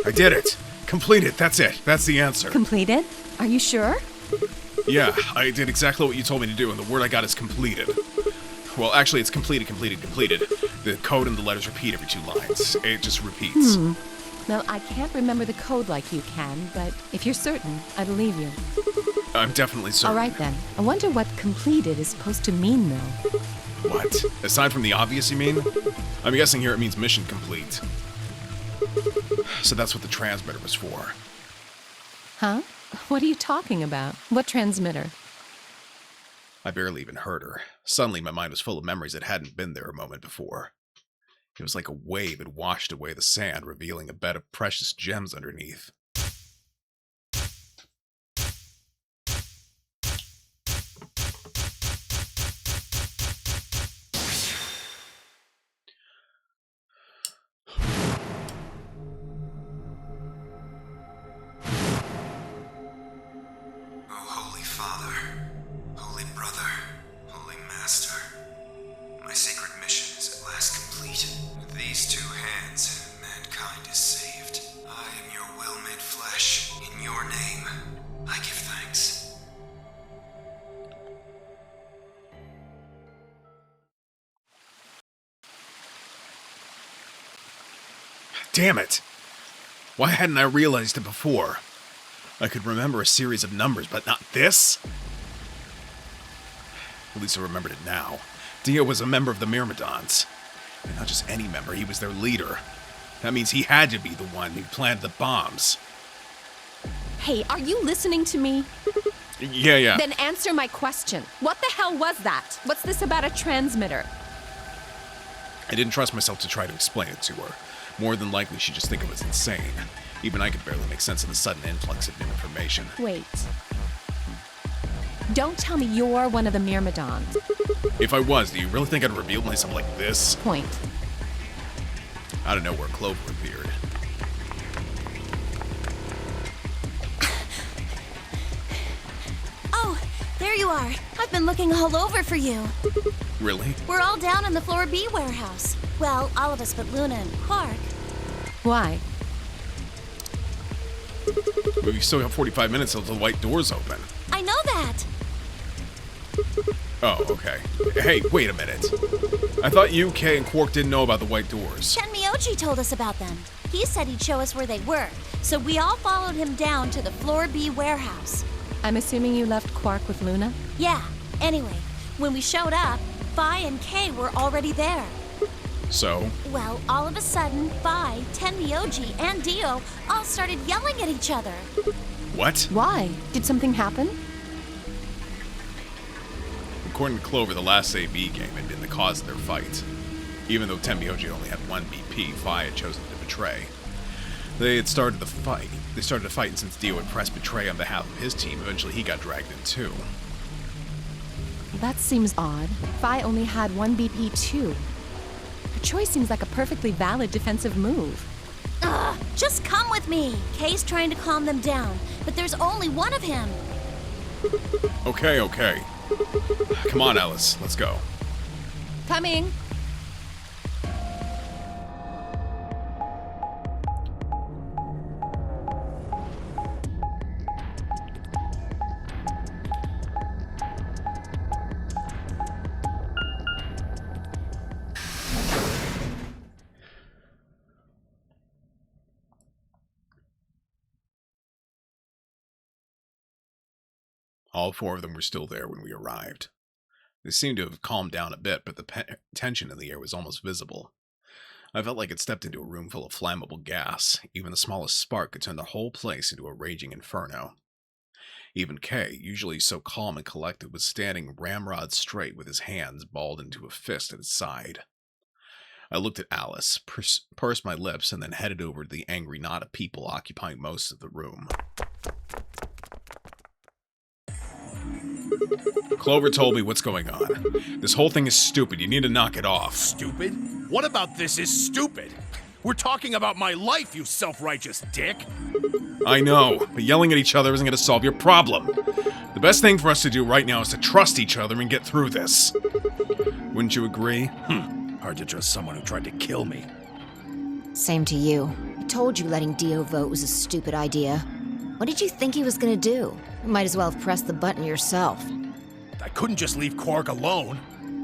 I did it! Completed, that's it. That's the answer. Completed? Are you sure? Yeah, I did exactly what you told me to do, and the word I got is completed. Well, actually, it's completed. The code and the letters repeat every 2 lines. It just repeats. Well, I can't remember the code like you can, but if you're certain, I believe you. I'm definitely certain. All right, then. I wonder what completed is supposed to mean, though. What? Aside from the obvious, you mean? I'm guessing here it means mission complete. So that's what the transmitter was for. Huh? What are you talking about? What transmitter? I barely even heard her. Suddenly, my mind was full of memories that hadn't been there a moment before. It was like a wave had washed away the sand, revealing a bed of precious gems underneath. Damn it! Why hadn't I realized it before? I could remember a series of numbers, but not this? At least I remembered it now. Dio was a member of the Myrmidons. And not just any member, he was their leader. That means he had to be the one who planted the bombs. Hey, are you listening to me? Yeah. Then answer my question. What the hell was that? What's this about a transmitter? I didn't trust myself to try to explain it to her. More than likely, she'd just think it was insane. Even I could barely make sense of the sudden influx of new information. Wait. Don't tell me you're one of the Myrmidons. If I was, do you really think I'd reveal myself like this? Point. Out of nowhere, Clover appeared. Oh, there you are. I've been looking all over for you. Really? We're all down in the Floor B warehouse. Well, all of us but Luna and Quark. Why? But we still have 45 minutes until the white door's open. I know that. Oh, okay. Hey, wait a minute. I thought you, Kay, and Quark didn't know about the white doors. Tenmyoji told us about them. He said he'd show us where they were, so we all followed him down to the Floor B warehouse. I'm assuming you left Quark with Luna? Yeah. Anyway, when we showed up, Phi and Kay were already there. So? Well, all of a sudden, Phi, Tenmyoji, and Dio all started yelling at each other. What? Why? Did something happen? According to Clover, the last AB game had been the cause of their fight. Even though Tenmyoji only had 1 BP, Phi had chosen to betray. They had started the fight. They started a fight, and since Dio had pressed betray on behalf of his team, eventually he got dragged in too. That seems odd. Phi only had 1 BP too. Her choice seems like a perfectly valid defensive move. Ugh, just come with me. Kay's trying to calm them down, but there's only one of him. Okay. Come on, Alice. Let's go. Coming. All 4 of them were still there when we arrived. They seemed to have calmed down a bit, but the tension in the air was almost visible. I felt like I'd stepped into a room full of flammable gas. Even the smallest spark could turn the whole place into a raging inferno. Even Kay, usually so calm and collected, was standing ramrod straight with his hands balled into a fist at his side. I looked at Alice, pursed my lips, and then headed over to the angry knot of people occupying most of the room. Clover told me what's going on. This whole thing is stupid. You need to knock it off. Stupid? What about this is stupid? We're talking about my life, you self-righteous dick. I know, but yelling at each other isn't going to solve your problem. The best thing for us to do right now is to trust each other and get through this. Wouldn't you agree? Hard to trust someone who tried to kill me. Same to you. I told you letting Dio vote was a stupid idea. What did you think he was gonna do? You might as well have pressed the button yourself. I couldn't just leave Quark alone.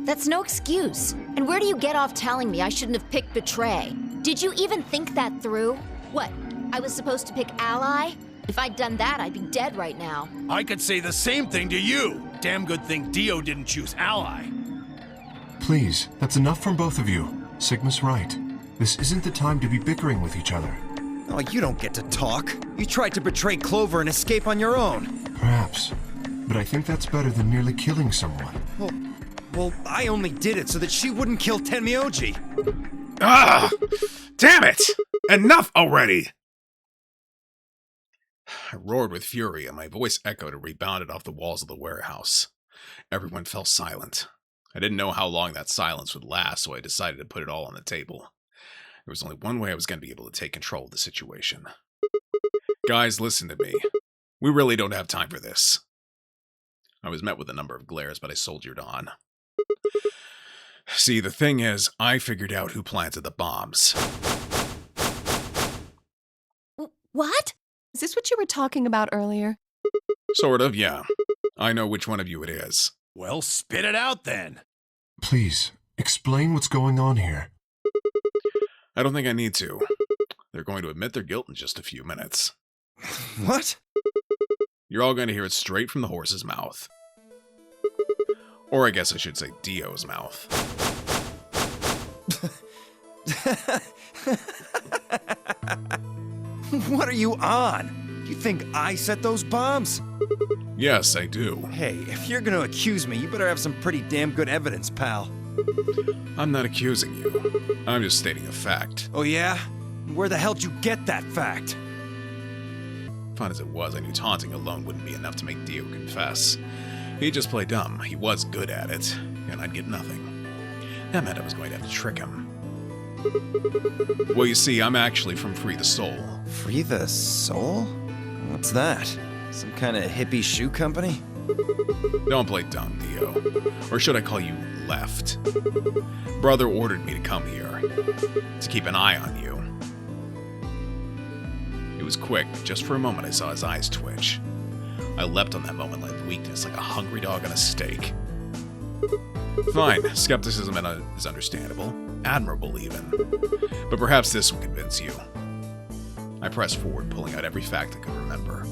That's no excuse. And where do you get off telling me I shouldn't have picked Betray? Did you even think that through? What, I was supposed to pick Ally? If I'd done that, I'd be dead right now. I could say the same thing to you. Damn good thing Dio didn't choose Ally. Please, that's enough from both of you. Sigma's right. This isn't the time to be bickering with each other. Oh, you don't get to talk. You tried to betray Clover and escape on your own. Perhaps. But I think that's better than nearly killing someone. Well, I only did it so that she wouldn't kill Tenmyoji. Ah! Damn it! Enough already! I roared with fury, and my voice echoed and rebounded off the walls of the warehouse. Everyone fell silent. I didn't know how long that silence would last, so I decided to put it all on the table. There was only one way I was going to be able to take control of the situation. Guys, listen to me. We really don't have time for this. I was met with a number of glares, but I soldiered on. See, the thing is, I figured out who planted the bombs. What? Is this what you were talking about earlier? Sort of, yeah. I know which one of you it is. Well, spit it out then. Please, explain what's going on here. I don't think I need to. They're going to admit their guilt in just a few minutes. What? You're all going to hear it straight from the horse's mouth. Or I guess I should say Dio's mouth. What are you on? You think I set those bombs? Yes, I do. Hey, if you're gonna accuse me, you better have some pretty damn good evidence, pal. I'm not accusing you. I'm just stating a fact. Oh yeah? Where the hell'd you get that fact? Fun as it was, I knew taunting alone wouldn't be enough to make Dio confess. He'd just play dumb. He was good at it, and I'd get nothing. That meant I was going to have to trick him. Well, you see, I'm actually from Free the Soul. Free the Soul? What's that? Some kind of hippie shoe company? Don't play dumb, Dio. Or should I call you Left? Brother ordered me to come here, to keep an eye on you. It was quick, but just for a moment I saw his eyes twitch. I leapt on that moment like weakness, like a hungry dog on a steak. Fine, skepticism is understandable. Admirable, even. But perhaps this will convince you. I pressed forward, pulling out every fact I could remember.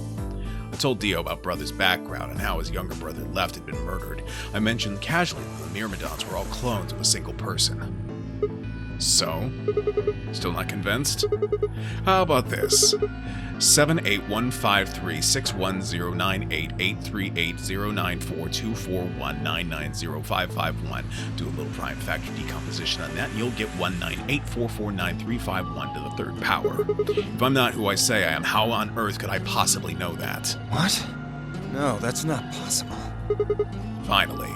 I told Dio about Brother's background and how his younger brother Left had been murdered. I mentioned casually that the Myrmidons were all clones of a single person. So? Still not convinced? How about this? 7815361098838094241990551. Do a little prime factor decomposition on that, and you'll get 198449351 to the third power. If I'm not who I say I am, how on earth could I possibly know that? What? No, that's not possible. Finally.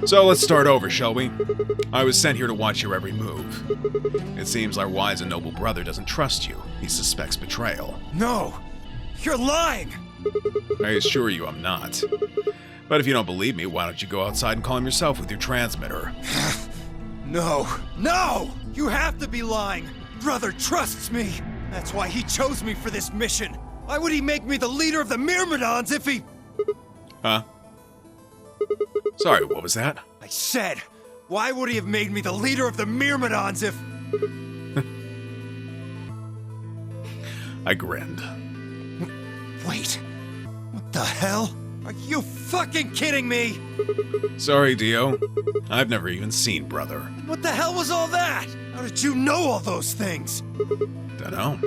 So let's start over, shall we? I was sent here to watch your every move. It seems our wise and noble brother doesn't trust you. He suspects betrayal. No! You're lying! I assure you I'm not. But if you don't believe me, why don't you go outside and call him yourself with your transmitter? No! No! You have to be lying! Brother trusts me! That's why he chose me for this mission! Why would he make me the leader of the Myrmidons if he... Huh? Sorry, what was that? I said, why would he have made me the leader of the Myrmidons if... I grinned. Wait, what the hell? Are you fucking kidding me? Sorry, Dio. I've never even seen Brother. What the hell was all that? How did you know all those things? Dunno.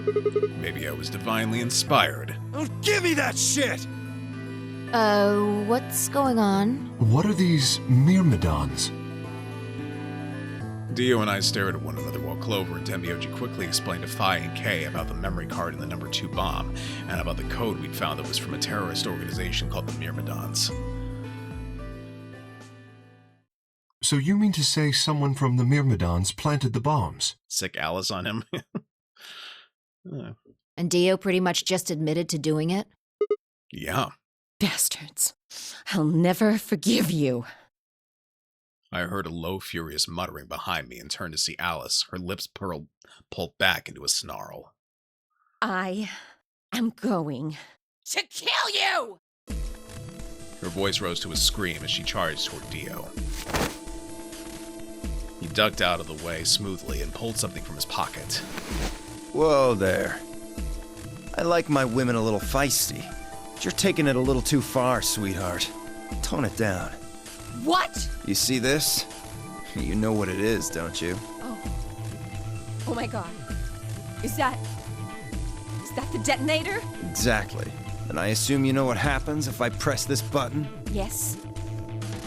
Maybe I was divinely inspired. Don't give me that shit! What's going on? What are these Myrmidons? Dio and I stared at one another while Clover and Tenbyoji quickly explained to Phi and Kay about the memory card in the number 2 bomb, and about the code we'd found that was from a terrorist organization called the Myrmidons. So you mean to say someone from the Myrmidons planted the bombs? Sick Alice on him. And Dio pretty much just admitted to doing it? Yeah. Bastards. I'll never forgive you. I heard a low, furious muttering behind me and turned to see Alice, her lips pulled back into a snarl. I am going to kill you! Her voice rose to a scream as she charged toward Dio. He ducked out of the way smoothly and pulled something from his pocket. Whoa there. I like my women a little feisty. But you're taking it a little too far, sweetheart. Tone it down. What? You see this? You know what it is, don't you? Oh my god. Is that the detonator? Exactly. And I assume you know what happens if I press this button? Yes.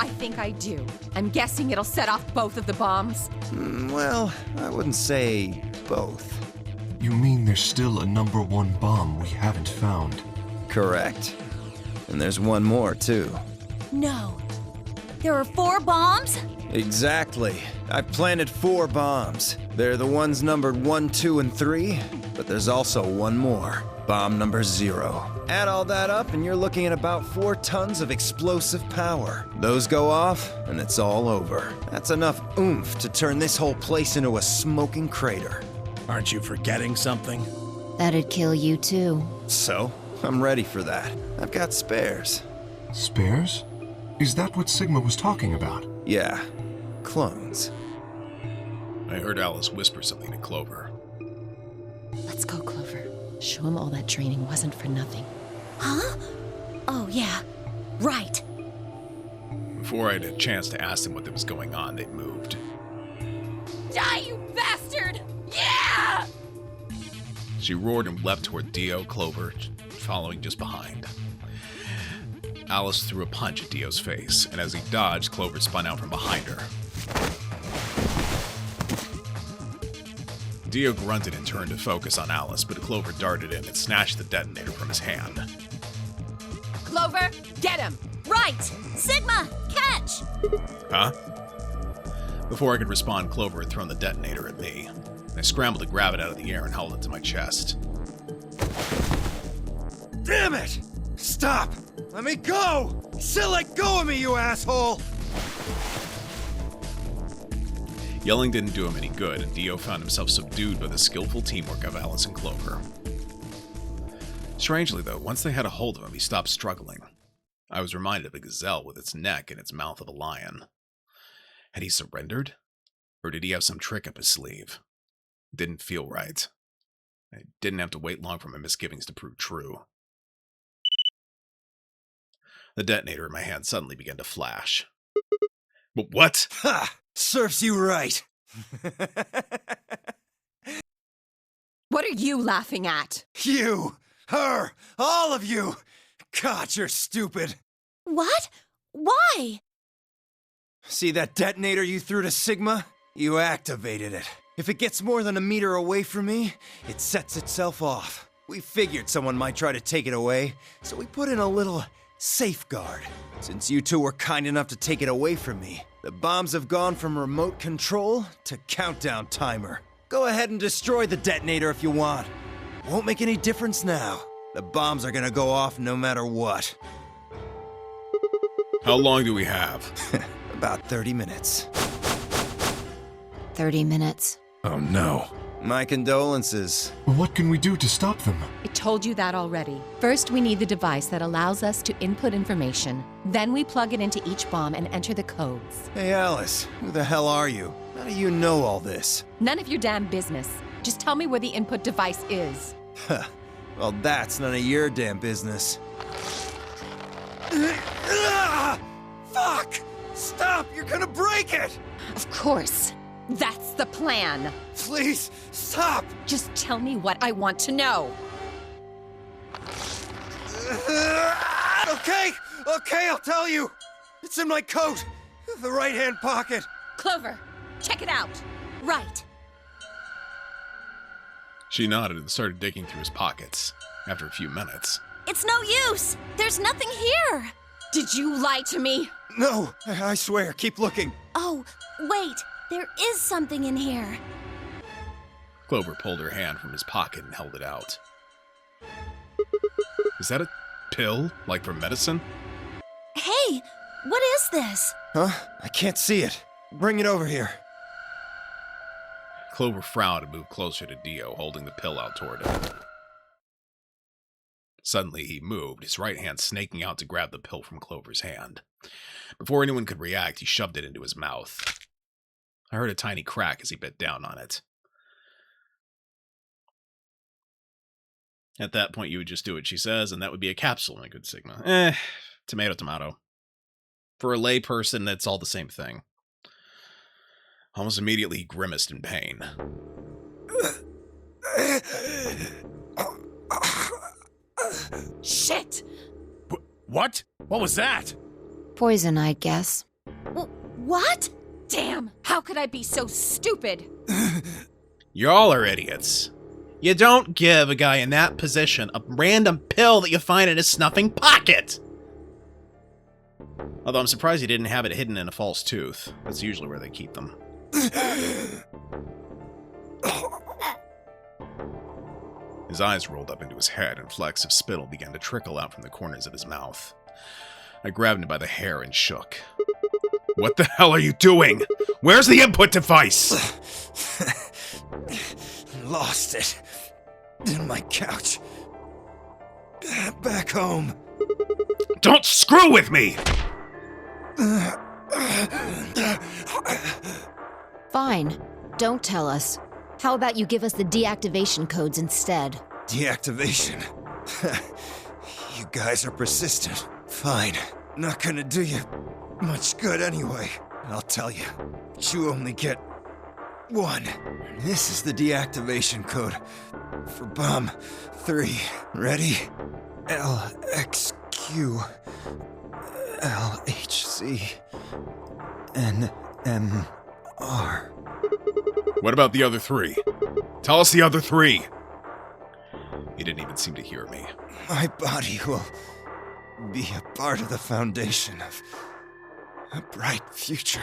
I think I do. I'm guessing it'll set off both of the bombs. Well, I wouldn't say both. You mean there's still a number 1 bomb we haven't found? Correct. And there's one more, too. No. There are 4 bombs? Exactly. I planted 4 bombs. They're the ones numbered 1, 2, and 3, but there's also one more. Bomb number 0. Add all that up and you're looking at about 4 tons of explosive power. Those go off, and it's all over. That's enough oomph to turn this whole place into a smoking crater. Aren't you forgetting something? That'd kill you too. So, I'm ready for that. I've got spares. Spares? Is that what Sigma was talking about? Yeah, clones. I heard Alice whisper something to Clover. Let's go, Clover. Show him all that training wasn't for nothing. Huh? Oh, yeah. Right. Before I had a chance to ask them what was going on, they moved. Die, you bastard! Yeah! She roared and leapt toward Dio, Clover, following just behind. Alice threw a punch at Dio's face, and as he dodged, Clover spun out from behind her. Dio grunted and turned to focus on Alice, but Clover darted in and snatched the detonator from his hand. Clover, get him! Right! Sigma, catch! Huh? Before I could respond, Clover had thrown the detonator at me. I scrambled to grab it out of the air and held it to my chest. Damn it! Stop! Let me go! Still let go of me, you asshole! Yelling didn't do him any good, and Dio found himself subdued by the skillful teamwork of Alice and Clover. Strangely, though, once they had a hold of him, he stopped struggling. I was reminded of a gazelle with its neck and its mouth of a lion. Had he surrendered? Or did he have some trick up his sleeve? It didn't feel right. I didn't have to wait long for my misgivings to prove true. The detonator in my hand suddenly began to flash. But what? Ha! Serves you right! What are you laughing at? You! Her! All of you! God, you're stupid! What? Why? See that detonator you threw to Sigma? You activated it. If it gets more than a meter away from me, it sets itself off. We figured someone might try to take it away, so we put in a little safeguard. Since you two were kind enough to take it away from me, the bombs have gone from remote control to countdown timer. Go ahead and destroy the detonator if you want. Won't make any difference now. The bombs are gonna go off no matter what. How long do we have? About 30 minutes. 30 minutes. Oh no. My condolences. What can we do to stop them? I told you that already. First, we need the device that allows us to input information. Then we plug it into each bomb and enter the codes. Hey Alice, who the hell are you? How do you know all this? None of your damn business. Just tell me where the input device is. Well, that's none of your damn business. Fuck! Stop! You're gonna break it! Of course. That's the plan. Please, stop! Just tell me what I want to know. Okay, I'll tell you. It's in my coat, the right-hand pocket. Clover, check it out. Right. She nodded and started digging through his pockets. After a few minutes, It's no use. There's nothing here. Did you lie to me? No, I swear, keep looking. Oh, wait. There is something in here. Clover pulled her hand from his pocket and held it out. Is that a pill, like for medicine? Hey, what is this? Huh? I can't see it. Bring it over here. Clover frowned and moved closer to Dio, holding the pill out toward him. Suddenly he moved, his right hand snaking out to grab the pill from Clover's hand. Before anyone could react, he shoved it into his mouth. I heard a tiny crack as he bit down on it. At that point, you would just do what she says, and that would be a capsule in a good Sigma. Tomato, tomato. For a layperson, that's all the same thing. Almost immediately he grimaced in pain. Shit! What? What was that? Poison, I guess. What? Damn! How could I be so stupid? Y'all are idiots. You don't give a guy in that position a random pill that you find in his snuffing pocket! Although I'm surprised he didn't have it hidden in a false tooth. That's usually where they keep them. His eyes rolled up into his head, and flecks of spittle began to trickle out from the corners of his mouth. I grabbed him by the hair and shook. What the hell are you doing? Where's the input device? Lost it. In my couch. Back home. Don't screw with me! Fine. Don't tell us. How about you give us the deactivation codes instead? Deactivation? You guys are persistent. Fine. Not gonna do you much good anyway. I'll tell you. But you only get one. This is the deactivation code for Bomb 3. Ready? LXQ LHC NMR. What about the other three? Tell us the other three! He didn't even seem to hear me. My body will be a part of the foundation of a bright future.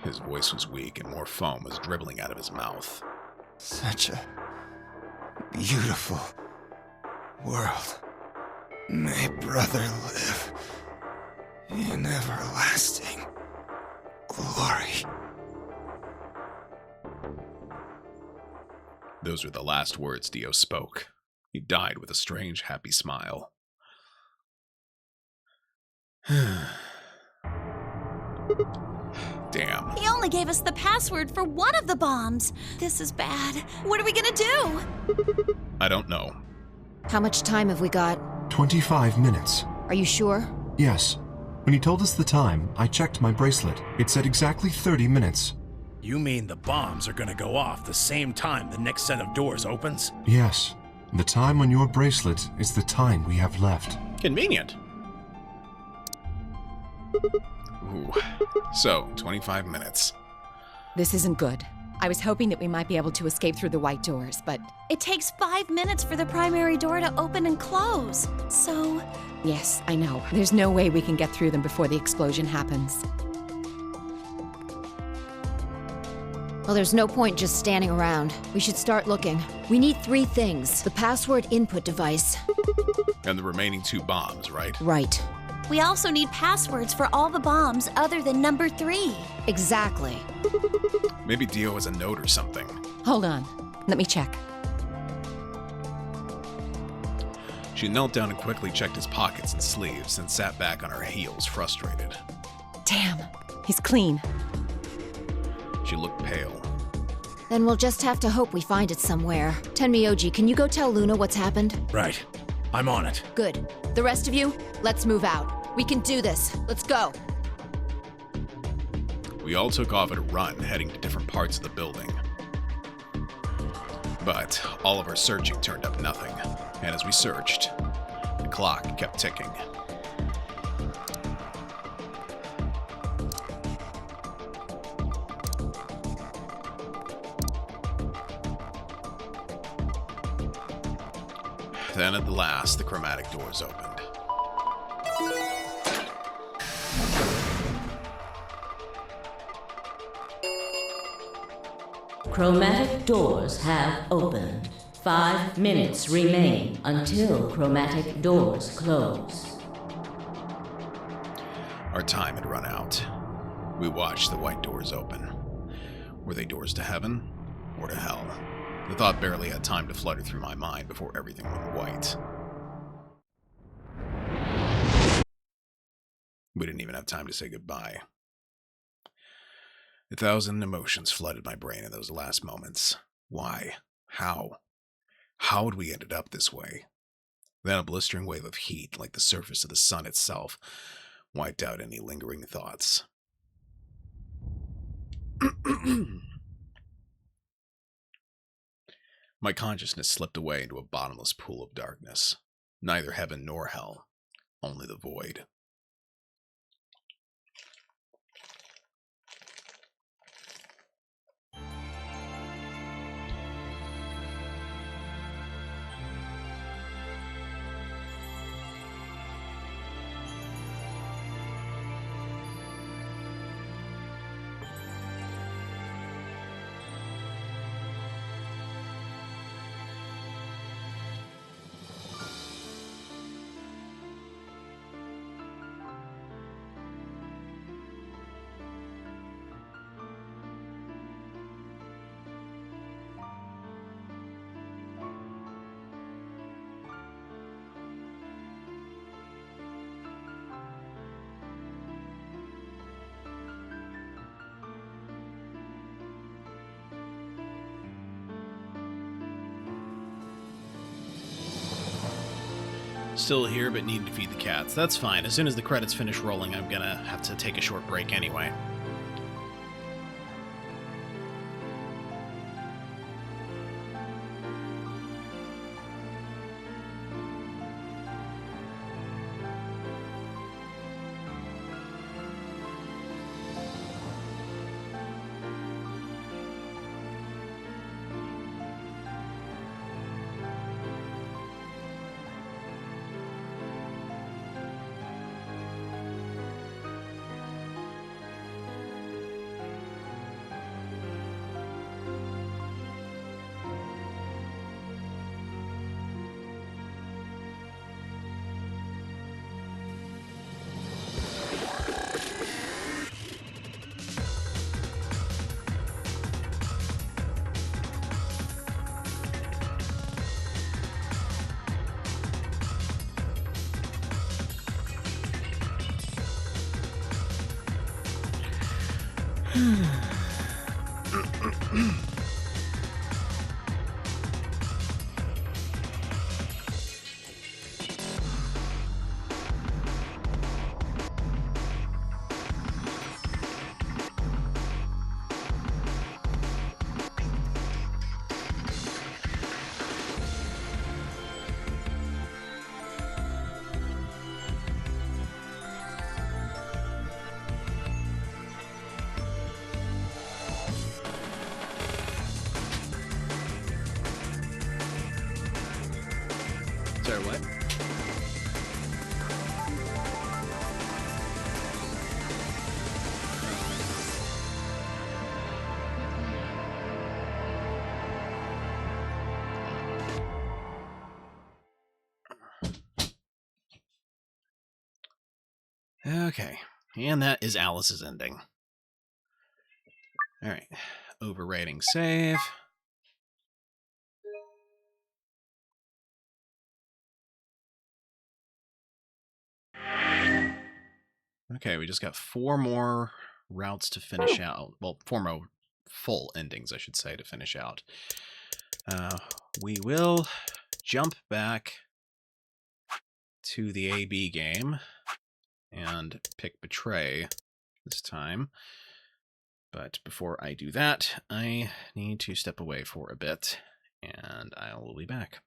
His voice was weak and more foam was dribbling out of his mouth. Such a beautiful world. May brother live in everlasting glory. Those were the last words Dio spoke. He died with a strange, happy smile. Damn. He only gave us the password for one of the bombs. This is bad. What are we gonna do? I don't know. How much time have we got? 25 minutes. Are you sure? Yes. When he told us the time, I checked my bracelet. It said exactly 30 minutes. You mean the bombs are gonna go off the same time the next set of doors opens? Yes. The time on your bracelet is the time we have left. Convenient. Ooh. So, 25 minutes. This isn't good. I was hoping that we might be able to escape through the white doors, but It takes 5 minutes for the primary door to open and close. So, yes, I know. There's no way we can get through them before the explosion happens. Well, there's no point just standing around. We should start looking. We need 3 things. The password input device. And the remaining 2 bombs, right? Right. we also need passwords for all the bombs other than number 3. Exactly. Maybe Dio has a note or something. Hold on. Let me check. She knelt down and quickly checked his pockets and sleeves, and sat back on her heels, frustrated. Damn. He's clean. She looked pale. Then we'll just have to hope we find it somewhere. Tenmyoji, can you go tell Luna what's happened? Right. I'm on it. Good. The rest of you, let's move out. We can do this. Let's go. We all took off at a run, heading to different parts of the building. But all of our searching turned up nothing, and as we searched, the clock kept ticking. Then at the last, the chromatic doors opened. Chromatic doors have opened. 5 minutes remain until chromatic doors close. Our time had run out. We watched the white doors open. Were they doors to heaven or to hell? The thought barely had time to flutter through my mind before everything went white. We didn't even have time to say goodbye. 1,000 emotions flooded my brain in those last moments. Why? How? How had we ended up this way? Then a blistering wave of heat, like the surface of the sun itself, wiped out any lingering thoughts. My consciousness slipped away into a bottomless pool of darkness. Neither heaven nor hell, only the void. Still here, but need to feed the cats. That's fine. As soon as the credits finish rolling, I'm gonna have to take a short break anyway. Sorry, what? Okay, and that is Alice's ending. Alright, overwriting save. Okay, we just got 4 more routes to finish out. Well, 4 full endings, I should say, to finish out. We will jump back to the AB game and pick Betray this time. But before I do that, I need to step away for a bit, and I will be back.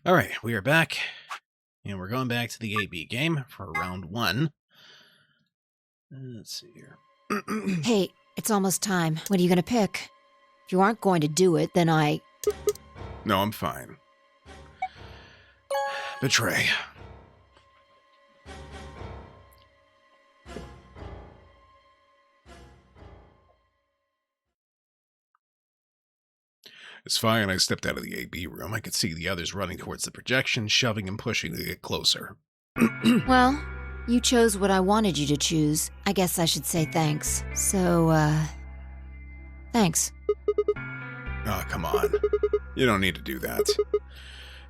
Alright, we are back. And we're going back to the AB game for round 1. Let's see here. Hey, it's almost time. What are you gonna pick? If you aren't going to do it, then I... No, I'm fine. Betray. As Cyan and I stepped out of the AB room, I could see the others running towards the projection, shoving and pushing to get closer. Well, you chose what I wanted you to choose. I guess I should say thanks. So, thanks. Oh, come on. You don't need to do that.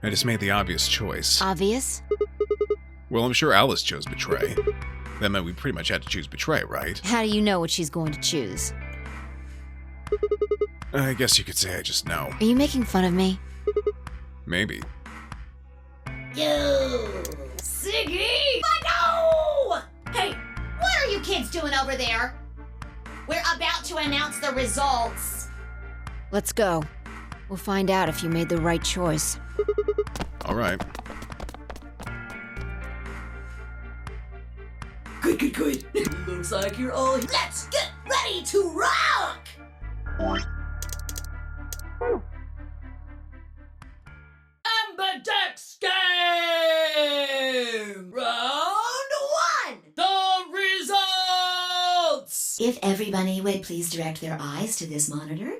I just made the obvious choice. Obvious? Well, I'm sure Alice chose Betray. That meant we pretty much had to choose Betray, right? How do you know what she's going to choose? I guess you could say I just know. Are you making fun of me? Maybe. You, Siggy! No! Hey, what are you kids doing over there? We're about to announce the results. Let's go. We'll find out if you made the right choice. All right. Good. Looks like you're all here. Let's get ready to rock! Ambidex game! Round 1! The results! If everybody would please direct their eyes to this monitor.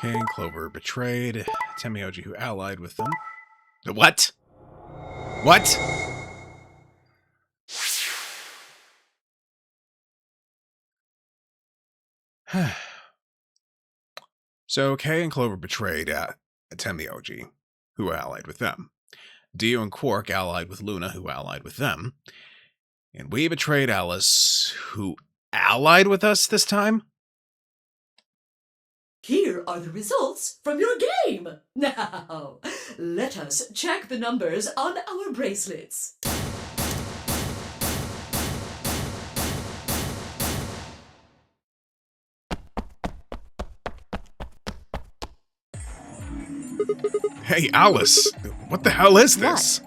Kay and Clover betrayed Temioji, who allied with them. What? What? So Kay and Clover betrayed Temioji, who allied with them. Dio and Quark allied with Luna, who allied with them. And we betrayed Alice, who allied with us this time? Here are the results from your game. Now, let us check the numbers on our bracelets. Hey, Alice, what the hell is this?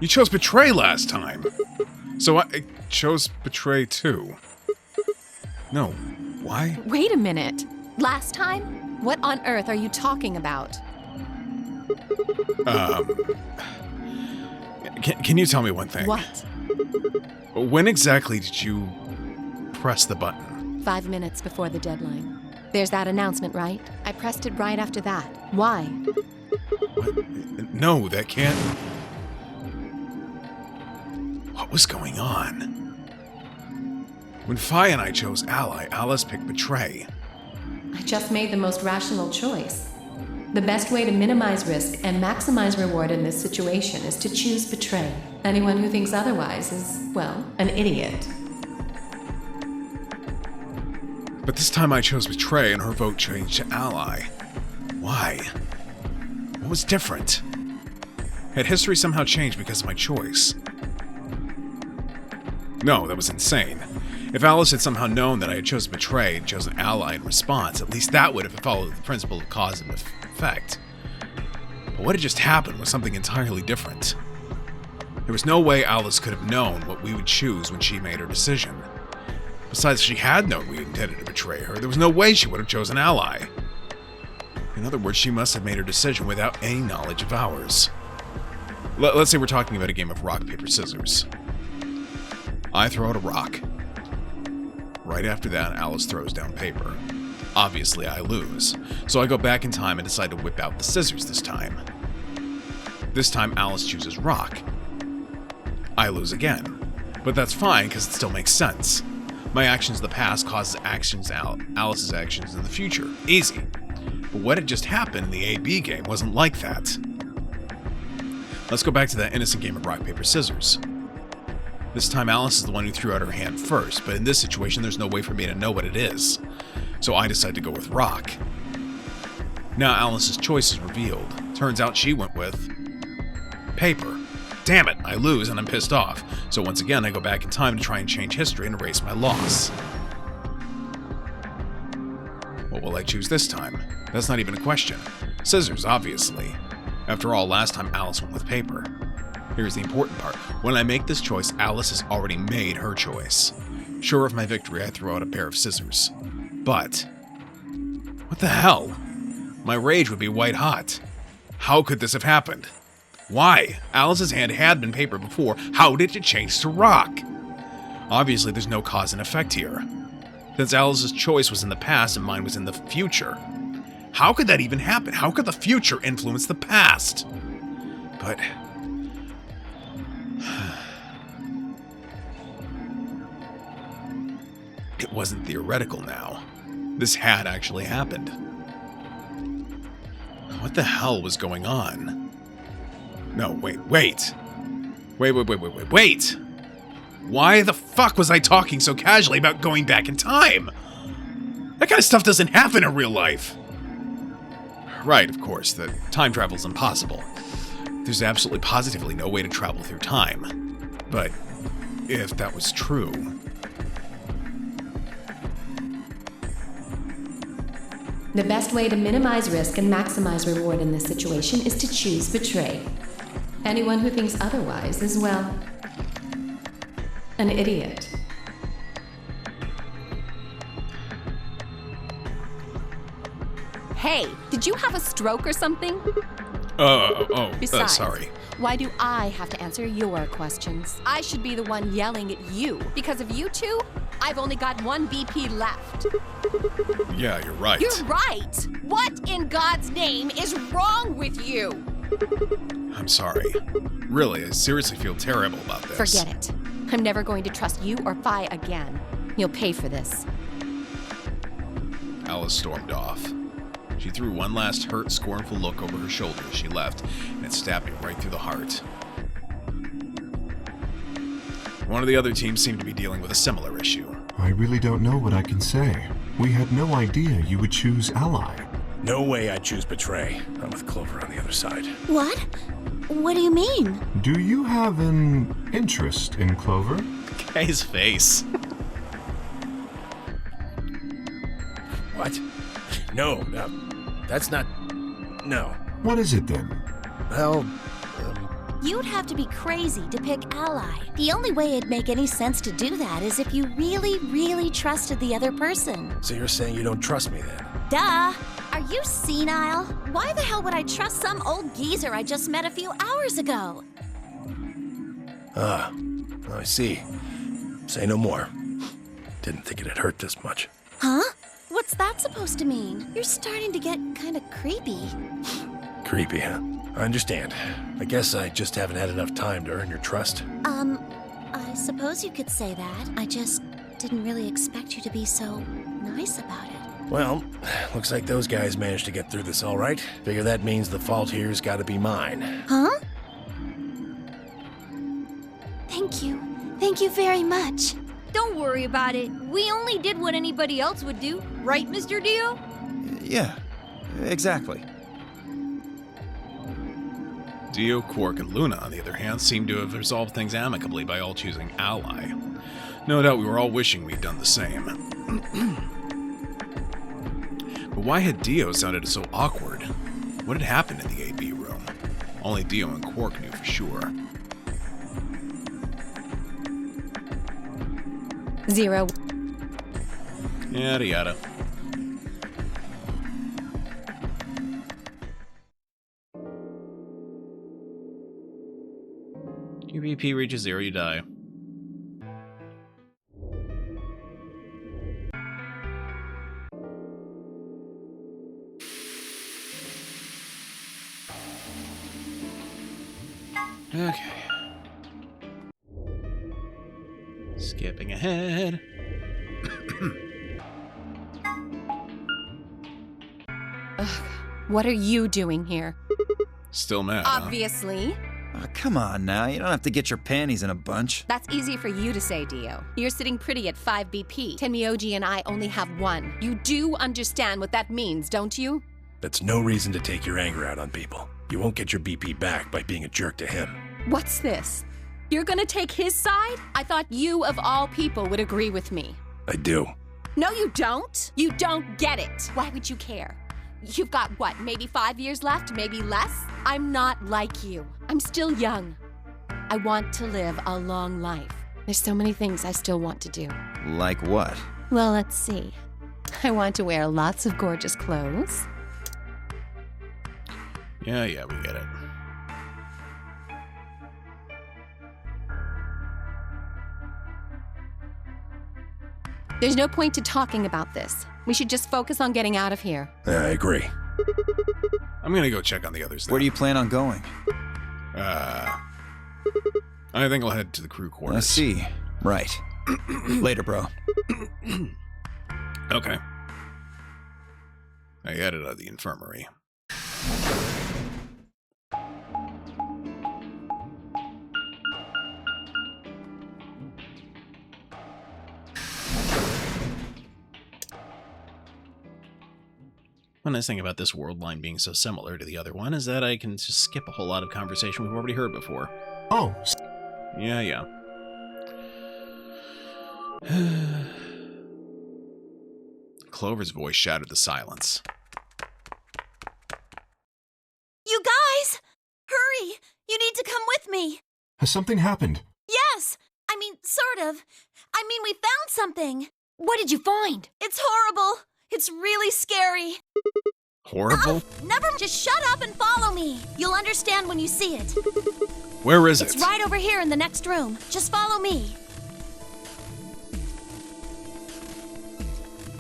You chose Betray last time. So I chose Betray too. No, why? Wait a minute. Last time? What on earth are you talking about? Can you tell me one thing? What? When exactly did you press the button? 5 minutes before the deadline. There's that announcement, right? I pressed it right after that. Why? What? No, that can't... What was going on? When Fi and I chose Ally, Alice picked Betray. I just made the most rational choice. The best way to minimize risk and maximize reward in this situation is to choose Betray. Anyone who thinks otherwise is, well, an idiot. But this time I chose Betray and her vote changed to Ally. Why? What was different? Had history somehow changed because of my choice? No, that was insane. If Alice had somehow known that I had chosen Betray and chosen Ally in response, at least that would have followed the principle of cause and effect. But what had just happened was something entirely different. There was no way Alice could have known what we would choose when she made her decision. Besides, if she had known we intended to betray her, there was no way she would have chosen Ally. In other words, she must have made her decision without any knowledge of ours. Let's say we're talking about a game of rock, paper, scissors. I throw out a rock. Right after that, Alice throws down paper. Obviously, I lose, so I go back in time and decide to whip out the scissors this time. This time, Alice chooses rock. I lose again, but that's fine because it still makes sense. My actions in the past causes actions Alice's actions in the future. Easy. But what had just happened in the AB game wasn't like that. Let's go back to that innocent game of rock, paper, scissors. This time Alice is the one who threw out her hand first, but in this situation there's no way for me to know what it is. So I decide to go with rock. Now Alice's choice is revealed. Turns out she went with paper. Damn it, I lose and I'm pissed off. So once again, I go back in time to try and change history and erase my loss. What will I choose this time? That's not even a question. Scissors, obviously. After all, last time Alice went with paper. Here's the important part. When I make this choice, Alice has already made her choice. Sure of my victory, I throw out a pair of scissors. But... what the hell? My rage would be white hot. How could this have happened? Why? Alice's hand had been paper before. How did it change to rock? Obviously, there's no cause and effect here. Since Alice's choice was in the past and mine was in the future. How could that even happen? How could the future influence the past? But... it wasn't theoretical now. This had actually happened. What the hell was going on? No, wait. Wait! Why the fuck was I talking so casually about going back in time? That kind of stuff doesn't happen in real life. Right, of course, that time travel's impossible. There's absolutely positively no way to travel through time. But if that was true... The best way to minimize risk and maximize reward in this situation is to choose betray. Anyone who thinks otherwise is, well, an idiot. Hey, did you have a stroke or something? Besides, sorry. Why do I have to answer your questions? I should be the one yelling at you. Because of you two, I've only got one BP left. Yeah, you're right. You're right! What in God's name is wrong with you? I'm sorry. Really, I seriously feel terrible about this. Forget it. I'm never going to trust you or Phi again. You'll pay for this. Alice stormed off. She threw one last hurt, scornful look over her shoulder as she left, and it stabbed me right through the heart. One of the other teams seemed to be dealing with a similar issue. I really don't know what I can say. We had no idea you would choose Ally. No way I'd choose Betray. I'm with Clover on the other side. What? What do you mean? Do you have an interest in Clover? Guy's face. What? No, that's not... no. What is it then? Well, You'd have to be crazy to pick Ally. The only way it'd make any sense to do that is if you really, really trusted the other person. so you're saying you don't trust me then? Duh! Are you senile? Why the hell would I trust some old geezer I just met a few hours ago? I see. Say no more. Didn't think it'd hurt this much. Huh? What's that supposed to mean? You're starting to get kind of creepy. Creepy, huh? I understand. I guess I just haven't had enough time to earn your trust. I suppose you could say that. I just didn't really expect you to be so nice about it. Well, looks like those guys managed to get through this all right. Figure that means the fault here's gotta be mine. Huh? Thank you. Thank you very much. Don't worry about it. We only did what anybody else would do. Right, Mr. Dio? Yeah, exactly. Dio, Quark, and Luna, on the other hand, seem to have resolved things amicably by all choosing Ally. No doubt we were all wishing we'd done the same. But why had Dio sounded so awkward? What had happened in the AB room? Only Dio and Quark knew for sure. 0. Yada yada. QBP reaches 0, you die. Okay. Skipping ahead. Ugh, what are you doing here? Still mad, huh? Obviously. Oh, come on now, you don't have to get your panties in a bunch. That's easy for you to say, Dio. You're sitting pretty at 5 BP. Tenmyoji and I only have 1. You do understand what that means, don't you? That's no reason to take your anger out on people. You won't get your BP back by being a jerk to him. What's this? You're gonna take his side? I thought you, of all people, would agree with me. I do. No, you don't. You don't get it. Why would you care? You've got, what, maybe 5 years left, maybe less? I'm not like you. I'm still young. I want to live a long life. There's so many things I still want to do. Like what? Well, let's see. I want to wear lots of gorgeous clothes. Yeah, we get it. There's no point to talking about this. We should just focus on getting out of here. Yeah, I agree. I'm gonna go check on the others now. Where do you plan on going? I think I'll head to the crew quarters. I see. Right. Later, bro. Okay. I headed out of the infirmary. One nice thing about this world line being so similar to the other one is that I can just skip a whole lot of conversation we've already heard before. Oh. Yeah. Clover's voice shattered the silence. You guys! Hurry! You need to come with me! Has something happened? Yes! I mean, sort of. I mean, we found something. What did you find? It's horrible. It's really scary. Horrible? Never. Just shut up and follow me. You'll understand when you see it. Where is it? It's right over here in the next room. Just follow me.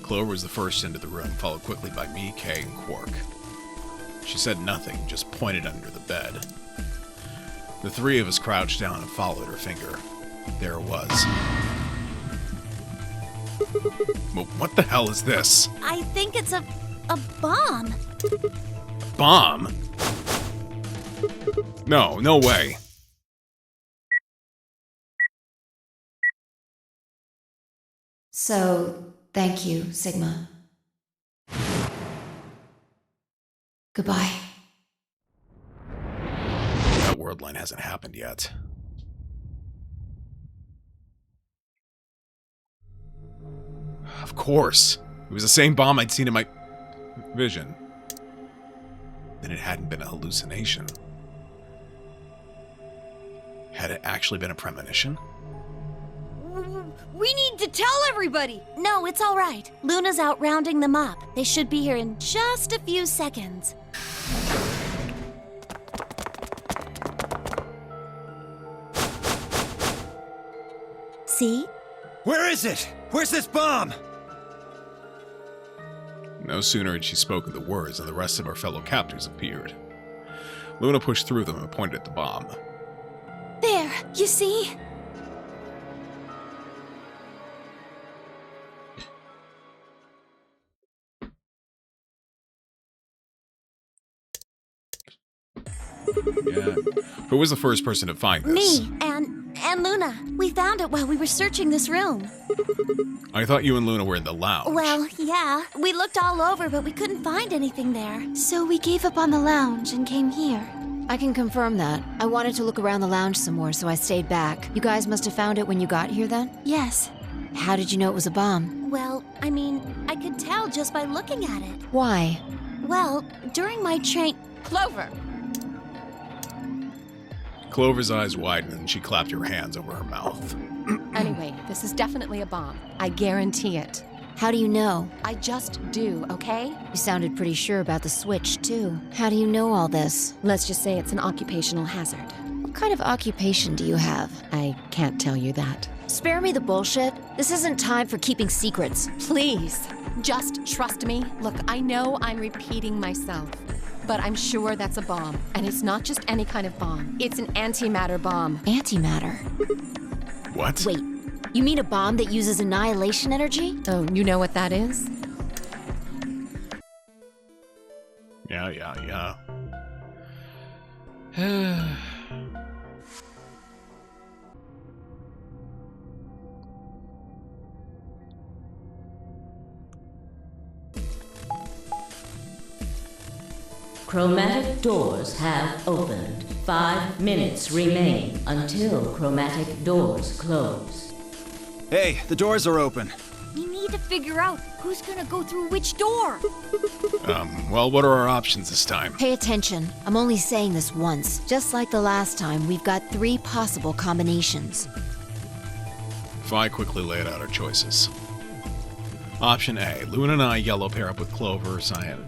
Clover was the first into the room, followed quickly by me, Kay, and Quark. She said nothing, just pointed under the bed. The three of us crouched down and followed her finger. There it was. Well, what the hell is this? I think it's a bomb. Bomb? No way. So, thank you, Sigma. Goodbye. That word line hasn't happened yet. Of course. It was the same bomb I'd seen in my vision. Then it hadn't been a hallucination. Had it actually been a premonition? We need to tell everybody. No, it's all right. Luna's out rounding them up. They should be here in just a few seconds. See? Where is it? Where's this bomb? No sooner had she spoken the words than the rest of our fellow captors appeared. Luna pushed through them and pointed at the bomb. There, you see? Yeah. Who was the first person to find this? Me and Luna. We found it while we were searching this room. I thought you and Luna were in the lounge. Well, yeah. We looked all over, but we couldn't find anything there. So we gave up on the lounge and came here. I can confirm that. I wanted to look around the lounge some more, so I stayed back. You guys must have found it when you got here then? Yes. How did you know it was a bomb? Well, I mean, I could tell just by looking at it. Why? Well, during my train... Clover! Clover's eyes widened and she clapped her hands over her mouth. Anyway, this is definitely a bomb. I guarantee it. How do you know? I just do, okay? You sounded pretty sure about the switch, too. How do you know all this? Let's just say it's an occupational hazard. What kind of occupation do you have? I can't tell you that. Spare me the bullshit. This isn't time for keeping secrets. Please, just trust me. Look, I know I'm repeating myself, but I'm sure that's a bomb. And it's not just any kind of bomb. It's an antimatter bomb. Antimatter? What? Wait, you mean a bomb that uses annihilation energy? Oh, you know what that is? Yeah. Chromatic doors have opened. 5 minutes remain until chromatic doors close. Hey, the doors are open. We need to figure out who's gonna go through which door. Well, what are our options this time? Pay attention. I'm only saying this once. Just like the last time, we've got 3 possible combinations. Fi quickly laid out our choices. Option A, Luna and I yellow pair up with Clover, Cyan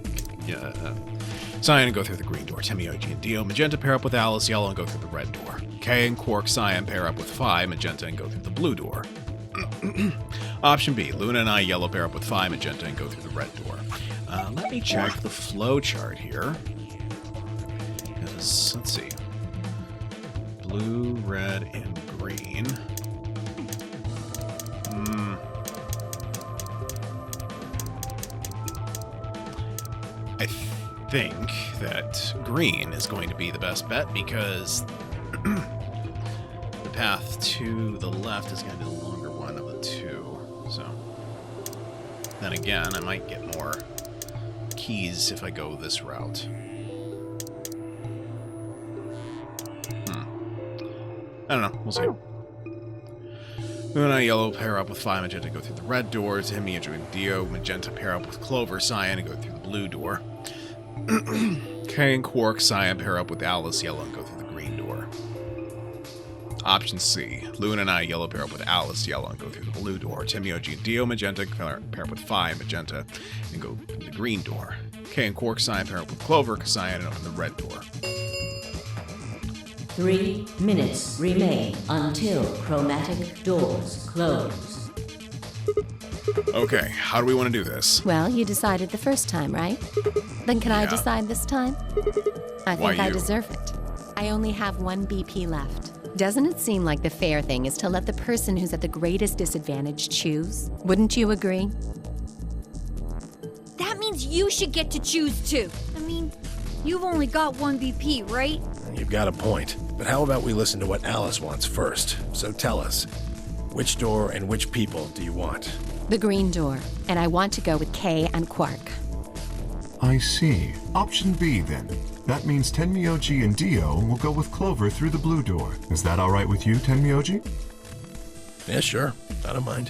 and go through the green door. Temioji and Dio, Magenta pair up with Alice, yellow, and go through the red door. Kay and Quark, Cyan pair up with Phi, Magenta, and go through the blue door. Option B, Luna and I yellow pair up with Phi, Magenta, and go through the red door. Let me check the flow chart here. Because, let's see. Blue, red, and green. I think that green is going to be the best bet because the path to the left is going to be the longer one of the two. So, then again, I might get more keys if I go this route. I don't know. We'll see. Luna yellow pair up with Phi, Magenta, go through the red doors. Him, Andrew, and Dio. Magenta pair up with Clover, Cyan, and go through the blue door. Kay and Quark, Cyan pair up with Alice, yellow, and go through the green door. Option C. Luna and I yellow pair up with Alice, yellow, and go through the blue door. Temioji and Dio, Magenta pair up with Phi, Magenta, and go through the green door. Kay and Quark, Cyan pair up with Clover, Cyan, and open the red door. 3 minutes remain until chromatic doors close. Okay, how do we want to do this? Well, you decided the first time, right? Then can I decide this time? I think I deserve it. I only have 1 BP left. Doesn't it seem like the fair thing is to let the person who's at the greatest disadvantage choose? Wouldn't you agree? That means you should get to choose too. I mean, you've only got 1 BP, right? You've got a point. But how about we listen to what Alice wants first? So tell us, which door and which people do you want? The green door, and I want to go with Kay and Quark. I see. Option B, then. That means Tenmyoji and Dio will go with Clover through the blue door. Is that all right with you, Tenmyoji? Yeah, sure. I don't mind.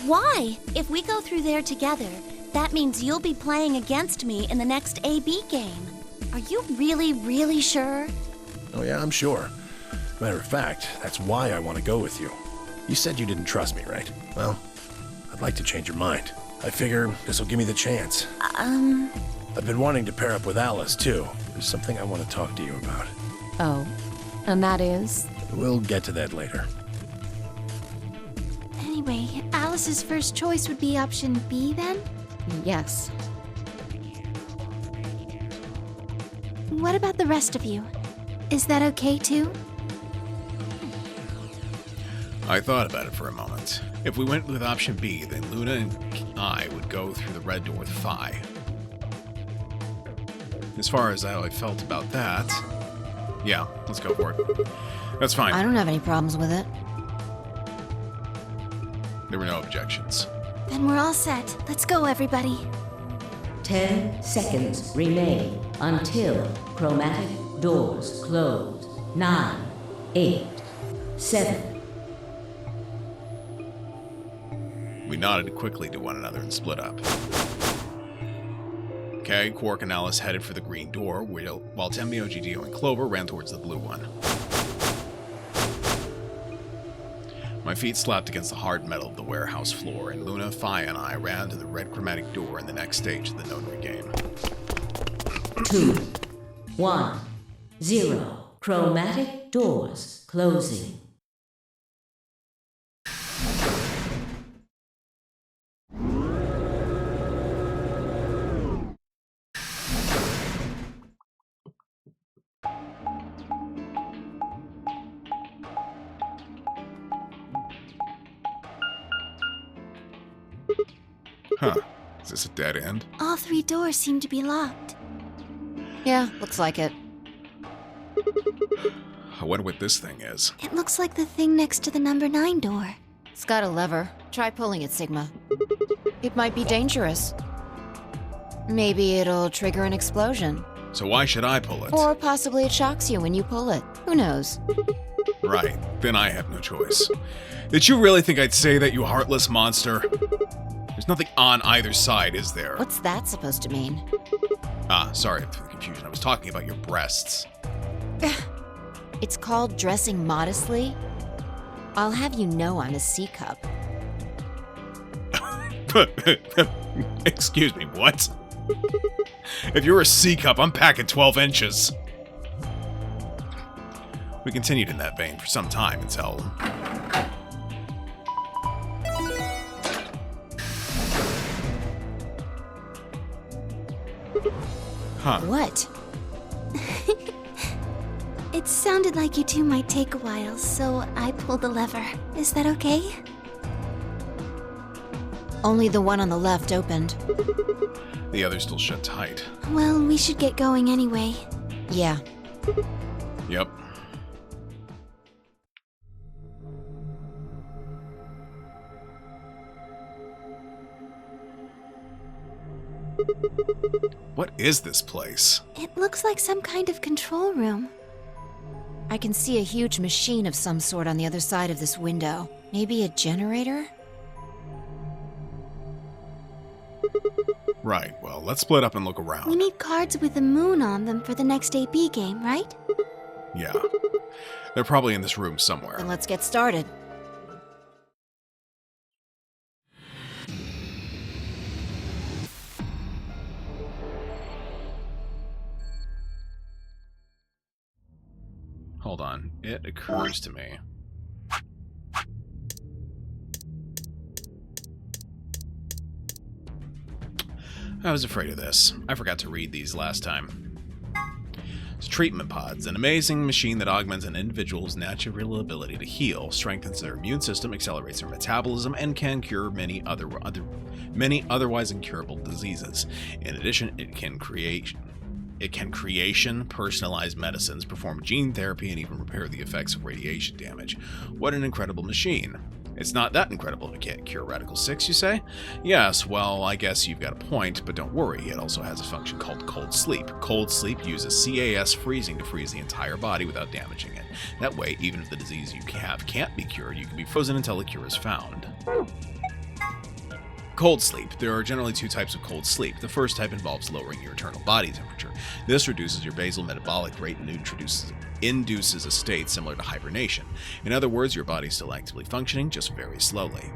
Why? If we go through there together, that means you'll be playing against me in the next AB game. Are you really, really sure? Oh yeah, I'm sure. Matter of fact, that's why I want to go with you. You said you didn't trust me, right? Well, I'd like to change your mind. I figure this will give me the chance. I've been wanting to pair up with Alice, too. There's something I want to talk to you about. Oh, and that is? We'll get to that later. Anyway, Alice's first choice would be option B, then? Yes. What about the rest of you? Is that okay, too? I thought about it for a moment. If we went with option B, then Luna and I would go through the red door with Phi. As far as how I felt about that, yeah, let's go for it. That's fine. I don't have any problems with it. There were no objections. Then we're all set. Let's go, everybody. 10 seconds remain until chromatic doors close. 9, 8, 7. We nodded quickly to one another and split up. Okay, Quark and Alice headed for the green door, while Temioji, Dio, and Clover ran towards the blue one. My feet slapped against the hard metal of the warehouse floor, and Luna, Phi, and I ran to the red chromatic door in the next stage of the Nonary game. 2, 1, 0. Chromatic doors closing. Huh. Is this a dead end? All 3 doors seem to be locked. Yeah, looks like it. I wonder what this thing is. It looks like the thing next to the number 9 door. It's got a lever. Try pulling it, Sigma. It might be dangerous. Maybe it'll trigger an explosion. So why should I pull it? Or possibly it shocks you when you pull it. Who knows? Right, then I have no choice. Did you really think I'd say that, you heartless monster? There's nothing on either side, is there? What's that supposed to mean? Sorry for the confusion. I was talking about your breasts. It's called dressing modestly. I'll have you know I'm a C-cup. Excuse me, what? If you're a C-cup, I'm packing 12 inches. We continued in that vein for some time until... Huh. What? It sounded like you two might take a while, so I pulled the lever. Is that okay? Only the one on the left opened. The other still shut tight. Well, we should get going anyway. Yeah. Yep. What is this place? It looks like some kind of control room. I can see a huge machine of some sort on the other side of this window. Maybe a generator? Right, well, let's split up and look around. We need cards with the moon on them for the next AB game, right? Yeah. They're probably in this room somewhere. Then let's get started. Hold on. It occurs to me. I was afraid of this. I forgot to read these last time. It's treatment pods, an amazing machine that augments an individual's natural ability to heal, strengthens their immune system, accelerates their metabolism, and can cure many otherwise incurable diseases. In addition, it can creation personalized medicines, perform gene therapy, and even repair the effects of radiation damage. What an incredible machine. It's not that incredible if it can't cure Radical 6, you say? Yes, well, I guess you've got a point, but don't worry, it also has a function called Cold Sleep. Cold Sleep uses CAS freezing to freeze the entire body without damaging it. That way, even if the disease you have can't be cured, you can be frozen until a cure is found. Cold sleep. There are generally two types of cold sleep. The first type involves lowering your internal body temperature. This reduces your basal metabolic rate and induces a state similar to hibernation. In other words, your body is still actively functioning, just very slowly.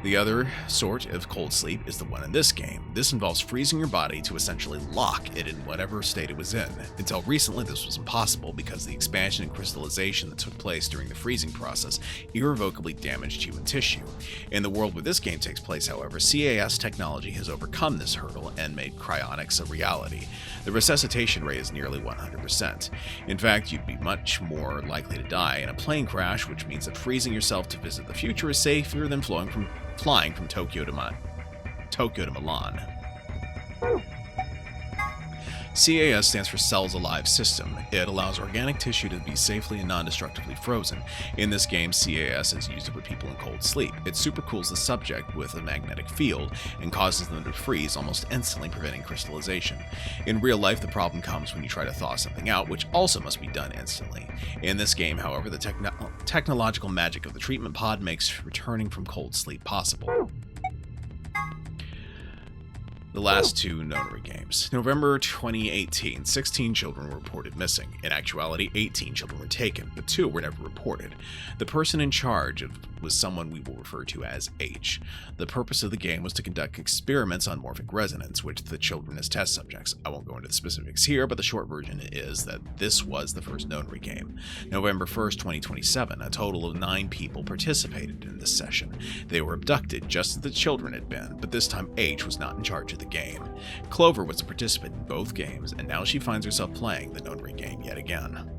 The other sort of cold sleep is the one in this game. This involves freezing your body to essentially lock it in whatever state it was in. Until recently, this was impossible because the expansion and crystallization that took place during the freezing process irrevocably damaged human tissue. In the world where this game takes place, however, CAS technology has overcome this hurdle and made cryonics a reality. The resuscitation rate is nearly 100%. In fact, you'd be much more likely to die in a plane crash, which means that freezing yourself to visit the future is safer than flying from Tokyo to Milan. CAS stands for Cells Alive System. It allows organic tissue to be safely and non-destructively frozen. In this game, CAS is used to put people in cold sleep. It supercools the subject with a magnetic field and causes them to freeze almost instantly, preventing crystallization. In real life, the problem comes when you try to thaw something out, which also must be done instantly. In this game, however, the technological magic of the treatment pod makes returning from cold sleep possible. The last two Nonary games. November 2018, 16 children were reported missing. In actuality, 18 children were taken, but 2 were never reported. The person in charge was someone we will refer to as H. The purpose of the game was to conduct experiments on morphic resonance, with the children as test subjects. I won't go into the specifics here, but the short version is that this was the first Nonary game. November 1st, 2027, a total of 9 people participated in this session. They were abducted just as the children had been, but this time H was not in charge of the game. Clover was a participant in both games, and now she finds herself playing the Nonary game yet again.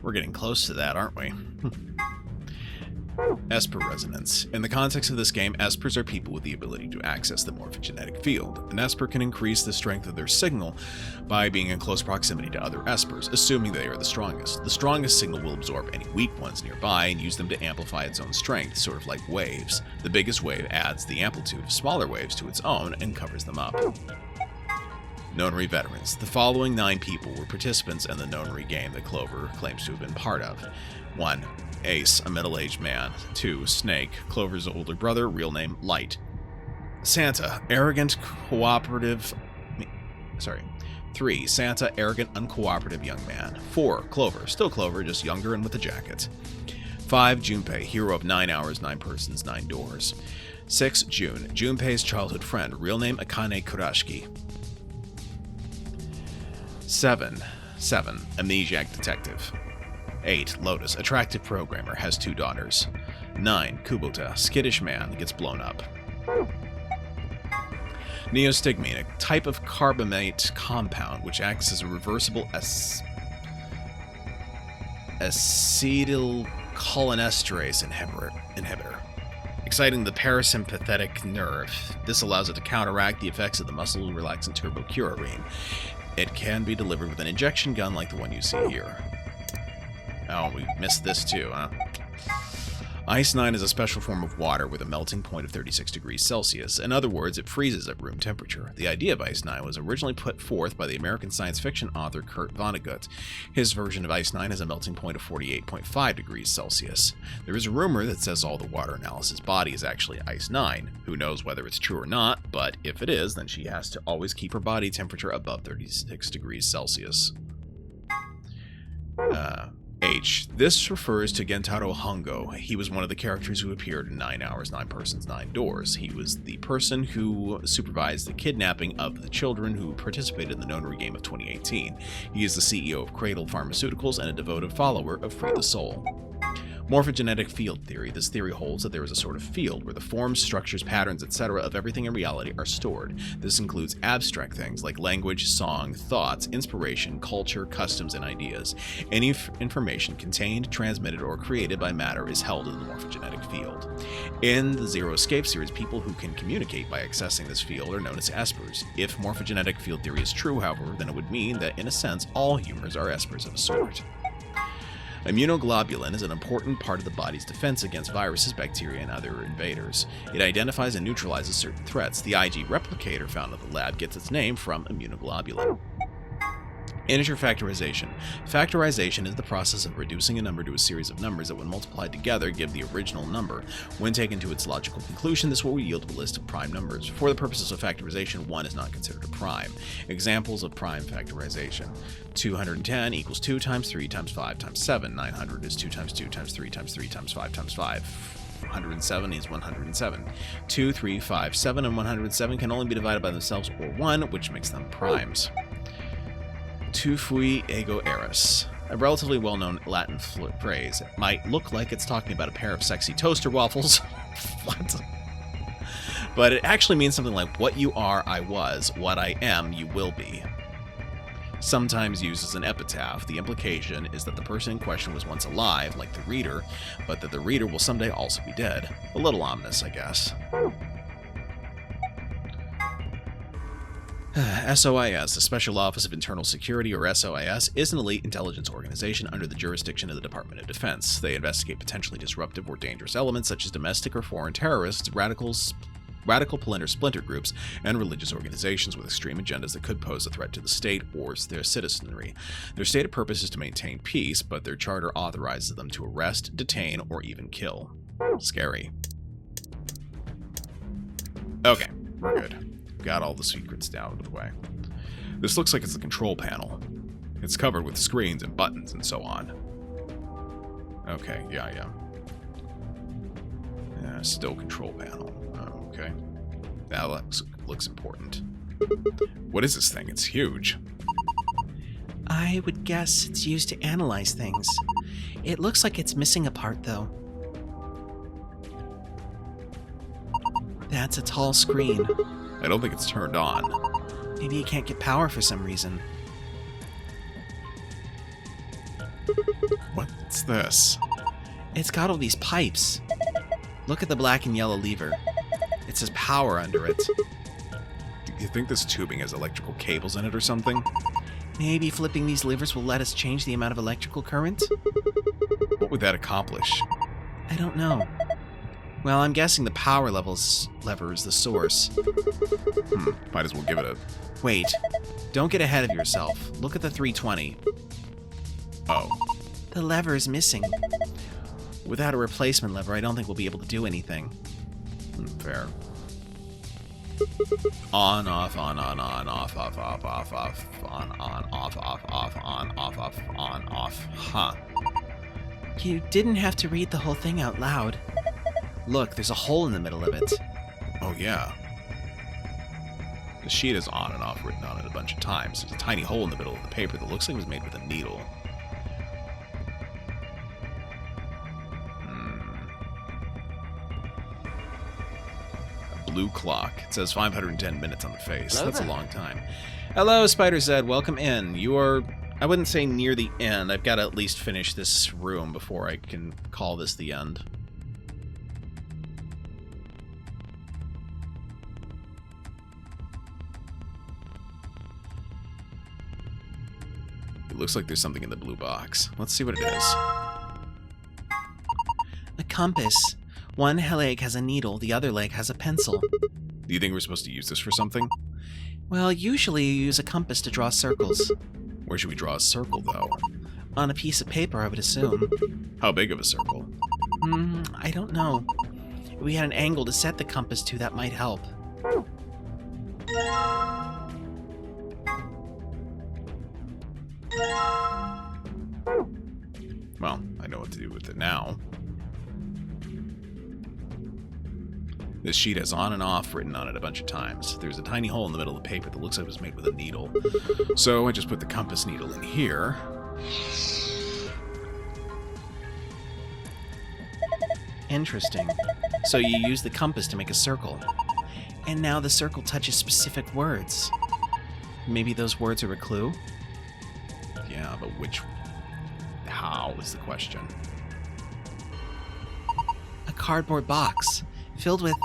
We're getting close to that, aren't we? Esper resonance. In the context of this game, Espers are people with the ability to access the morphogenetic field. An Esper can increase the strength of their signal by being in close proximity to other Espers, assuming they are the strongest. The strongest signal will absorb any weak ones nearby and use them to amplify its own strength, sort of like waves. The biggest wave adds the amplitude of smaller waves to its own and covers them up. Nonary veterans. The following 9 people were participants in the Nonary game that Clover claims to have been part of. 1. Ace, a middle-aged man. 2. Snake, Clover's older brother, real name Light. Santa, arrogant, cooperative... 3. Santa, arrogant, uncooperative young man. 4. Clover, still Clover, just younger and with a jacket. 5. Junpei, hero of 9 hours, 9 persons, 9 doors. 6. June, Junpei's childhood friend, real name Akane Kurashiki. 7. Amnesiac detective. 8. Lotus, attractive programmer, has 2 daughters. 9. Kubota, skittish man, gets blown up. Neostigmine, a type of carbamate compound which acts as a reversible acetylcholinesterase inhibitor, exciting the parasympathetic nerve. This allows it to counteract the effects of the muscle relaxant turbocurarine. It can be delivered with an injection gun like the one you see here. Oh, we missed this too, huh? Ice 9 is a special form of water with a melting point of 36 degrees Celsius. In other words, it freezes at room temperature. The idea of Ice 9 was originally put forth by the American science fiction author Kurt Vonnegut. His version of Ice 9 has a melting point of 48.5 degrees Celsius. There is a rumor that says all the water in Alice's body is actually Ice 9. Who knows whether it's true or not, but if it is, then she has to always keep her body temperature above 36 degrees Celsius. H. This refers to Gentaro Hongo. He was one of the characters who appeared in 9 Hours, 9 Persons, 9 Doors. He was the person who supervised the kidnapping of the children who participated in the Nonary game of 2018. He is the CEO of Cradle Pharmaceuticals and a devoted follower of Free the Soul. Morphogenetic field theory. This theory holds that there is a sort of field where the forms, structures, patterns, etc. of everything in reality are stored. This includes abstract things like language, song, thoughts, inspiration, culture, customs, and ideas. Any information contained, transmitted, or created by matter is held in the morphogenetic field. In the Zero Escape series, people who can communicate by accessing this field are known as espers. If morphogenetic field theory is true, however, then it would mean that, in a sense, all humans are espers of a sort. Immunoglobulin is an important part of the body's defense against viruses, bacteria, and other invaders. It identifies and neutralizes certain threats. The IG replicator found at the lab gets its name from immunoglobulin. Integer factorization. Factorization is the process of reducing a number to a series of numbers that, when multiplied together, give the original number. When taken to its logical conclusion, this will yield a list of prime numbers. For the purposes of factorization, 1 is not considered a prime. Examples of prime factorization. 210 equals 2 times 3 times 5 times 7. 900 is 2 times 2 times 3 times 3 times 5 times 5. 107 is 107. 2, 3, 5, 7, and 107 can only be divided by themselves or 1, which makes them primes. Tu fui ego eris, a relatively well-known Latin phrase. It might look like it's talking about a pair of sexy toaster waffles. What? But it actually means something like, what you are, I was. What I am, you will be. Sometimes used as an epitaph, the implication is that the person in question was once alive, like the reader, but that the reader will someday also be dead. A little ominous, I guess. SOIS, the Special Office of Internal Security, or SOIS, is an elite intelligence organization under the jurisdiction of the Department of Defense. They investigate potentially disruptive or dangerous elements such as domestic or foreign terrorists, radical splinter groups, and religious organizations with extreme agendas that could pose a threat to the state or their citizenry. Their stated purpose is to maintain peace, but their charter authorizes them to arrest, detain, or even kill. Scary. Okay, we're good. Got all the secrets down out of the way. This looks like it's the control panel. It's covered with screens and buttons and so on. Okay, yeah. Still control panel. Okay. That looks important. What is this thing? It's huge. I would guess it's used to analyze things. It looks like it's missing a part, though. That's a tall screen. I don't think it's turned on. Maybe it can't get power for some reason. What's this? It's got all these pipes. Look at the black and yellow lever. It says power under it. Do you think this tubing has electrical cables in it or something? Maybe flipping these levers will let us change the amount of electrical current? What would that accomplish? I don't know. Well, I'm guessing the power lever is the source. Might as well give it a... Wait. Don't get ahead of yourself. Look at the 320. Oh. The lever is missing. Without a replacement lever, I don't think we'll be able to do anything. Fair. On, off, on, off, off, on, off, on, off. Huh. You didn't have to read the whole thing out loud. Look, there's a hole in the middle of it. Oh, yeah. The sheet is on and off written on it a bunch of times. There's a tiny hole in the middle of the paper that looks like it was made with a needle. A blue clock. It says 510 minutes on the face. Hello That's there. a long time. Hello, Spider Zed. Welcome in. You are, I wouldn't say near the end. I've got to at least finish this room before I can call this the end. It looks like there's something in the blue box. Let's see what it is. A compass. One leg has a needle, the other leg has a pencil. Do you think we're supposed to use this for something? Well, usually you use a compass to draw circles. Where should we draw a circle, though? On a piece of paper, I would assume. How big of a circle? I don't know. If we had an angle to set the compass to, that might help. Well, I know what to do with it now. This sheet has on and off written on it a bunch of times. There's a tiny hole in the middle of the paper that looks like it was made with a needle. So I just put the compass needle in here. Interesting. So you use the compass to make a circle. And now the circle touches specific words. Maybe those words are a clue? Yeah, but which... How is the question? A cardboard box filled with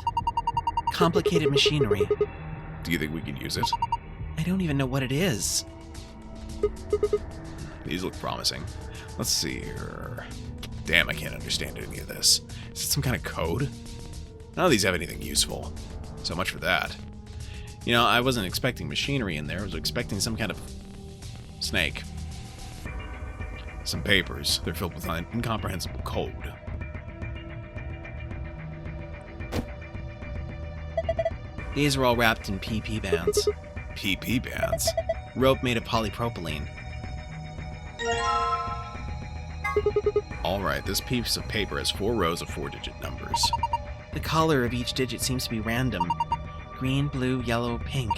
complicated machinery. Do you think we can use it? I don't even know what it is. These look promising. Let's see here. Damn, I can't understand any of this. Is it some kind of code? None of these have anything useful. So much for that. You know, I wasn't expecting machinery in there. I was expecting some kind of snake. Some papers. They're filled with an incomprehensible code. These are all wrapped in PP bands. PP bands? Rope made of polypropylene. Alright, this piece of paper has 4 rows of 4-digit numbers. The color of each digit seems to be random. Green, blue, yellow, pink.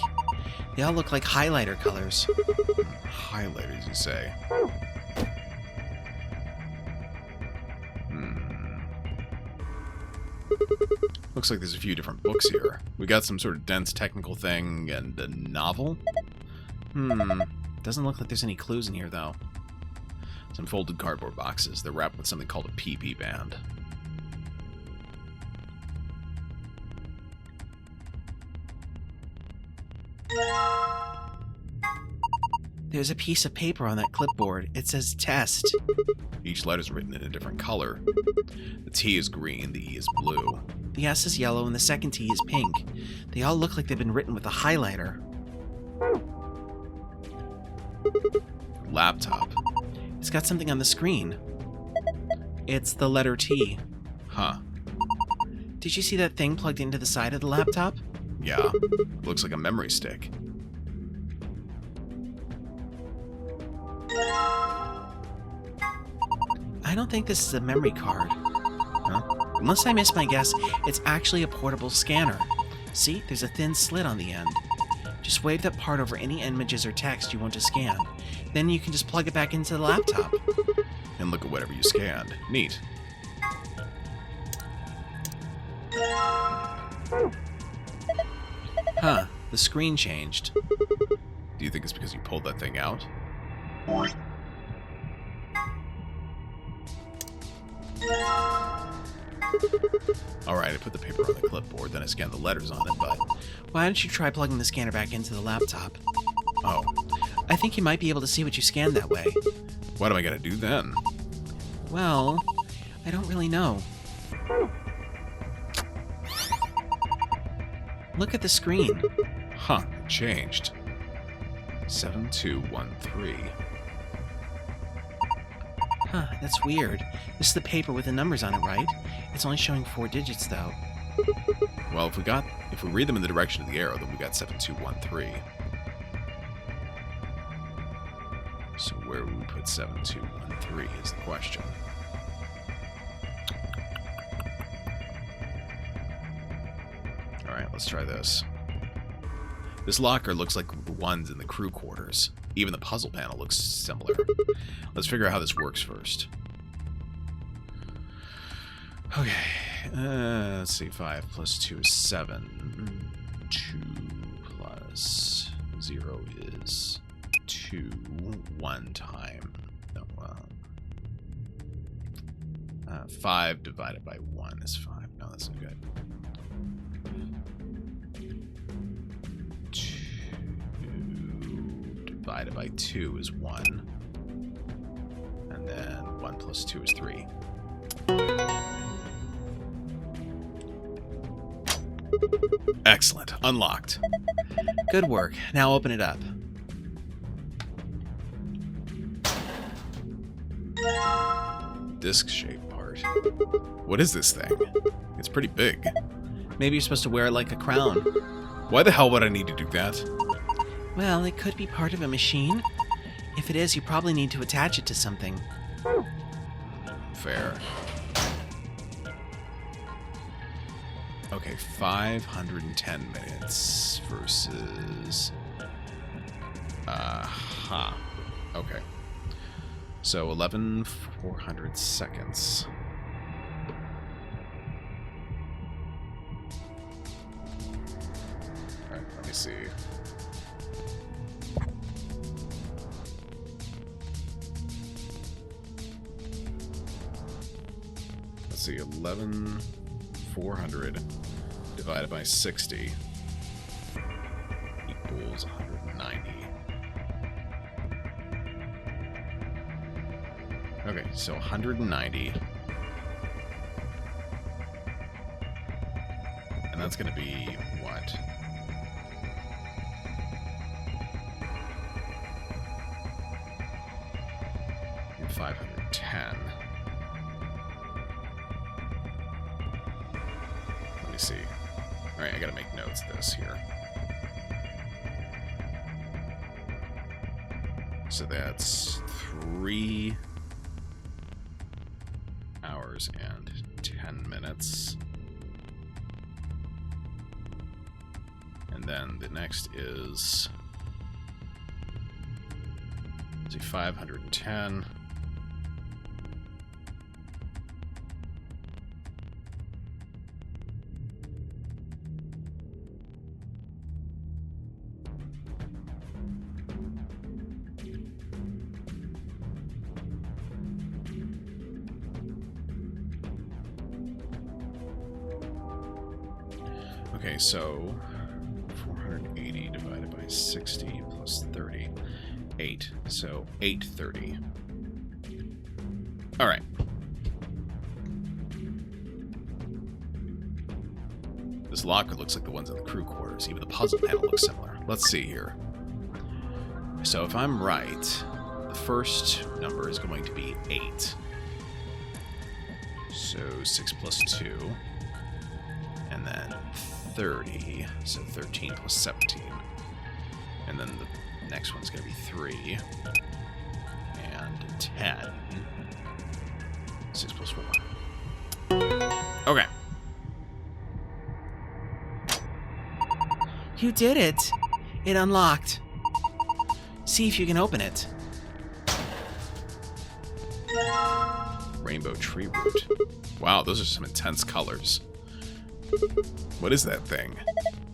They all look like highlighter colors. Highlighters, you say? Looks like there's a few different books here. We got some sort of dense technical thing and a novel? Doesn't look like there's any clues in here, though. Some folded cardboard boxes. They're wrapped with something called a PP band. There's a piece of paper on that clipboard. It says test. Each letter's written in a different color. The T is green, the E is blue. The S is yellow, and the second T is pink. They all look like they've been written with a highlighter. Laptop. It's got something on the screen. It's the letter T. Huh. Did you see that thing plugged into the side of the laptop? Yeah. It looks like a memory stick. I don't think this is a memory card. Huh? Unless I miss my guess, it's actually a portable scanner. See, there's a thin slit on the end. Just wave that part over any images or text you want to scan. Then you can just plug it back into the laptop. And look at whatever you scanned. Neat. Huh, the screen changed. Do you think it's because you pulled that thing out? Alright, I put the paper on the clipboard, then I scanned the letters on it, but... Why don't you try plugging the scanner back into the laptop? Oh. I think you might be able to see what you scanned that way. What am I gonna do then? Well, I don't really know. Look at the screen. Huh, it changed. 7213. Huh, that's weird. This is the paper with the numbers on it, right? It's only showing 4 digits, though. Well, if we read them in the direction of the arrow, then we got 7213. So where would we put 7213 is the question. Alright, let's try this. This locker looks like the ones in the crew quarters. Even the puzzle panel looks similar. Let's figure out how this works first. Okay, let's see. 5 plus 2 is 7. 2 plus 0 is 2. 1 time. No, 5 divided by 1 is 5. No, that's not good. 2 divided by 2 is 1. And then 1 plus 2 is 3. Excellent. Unlocked. Good work. Now open it up. Disc-shaped part. What is this thing? It's pretty big. Maybe you're supposed to wear it like a crown. Why the hell would I need to do that? Well, it could be part of a machine. If it is, you probably need to attach it to something. Fair. Okay, 510 minutes versus... Okay. So 11,400 seconds. Alright, let me see. Let's see, 11,400 divided by 60 equals 190. Okay, so 190. And that's going to be what? And 510. Let me see. Alright, I gotta make notes of this here. So that's 3 hours and 10 minutes. And then the next is, let's see, 510. Okay, so 480 divided by 60 plus 30. 8. So 830. Alright. This locker looks like the ones in the crew quarters. Even the puzzle panel looks similar. Let's see here. So if I'm right, the first number is going to be 8. So 6 plus 2. And then 30, so 13 plus 17. And then the next one's going to be 3. And 10. 6 plus 4. Okay. You did it! It unlocked. See if you can open it. Rainbow tree root. Wow, those are some intense colors. What is that thing?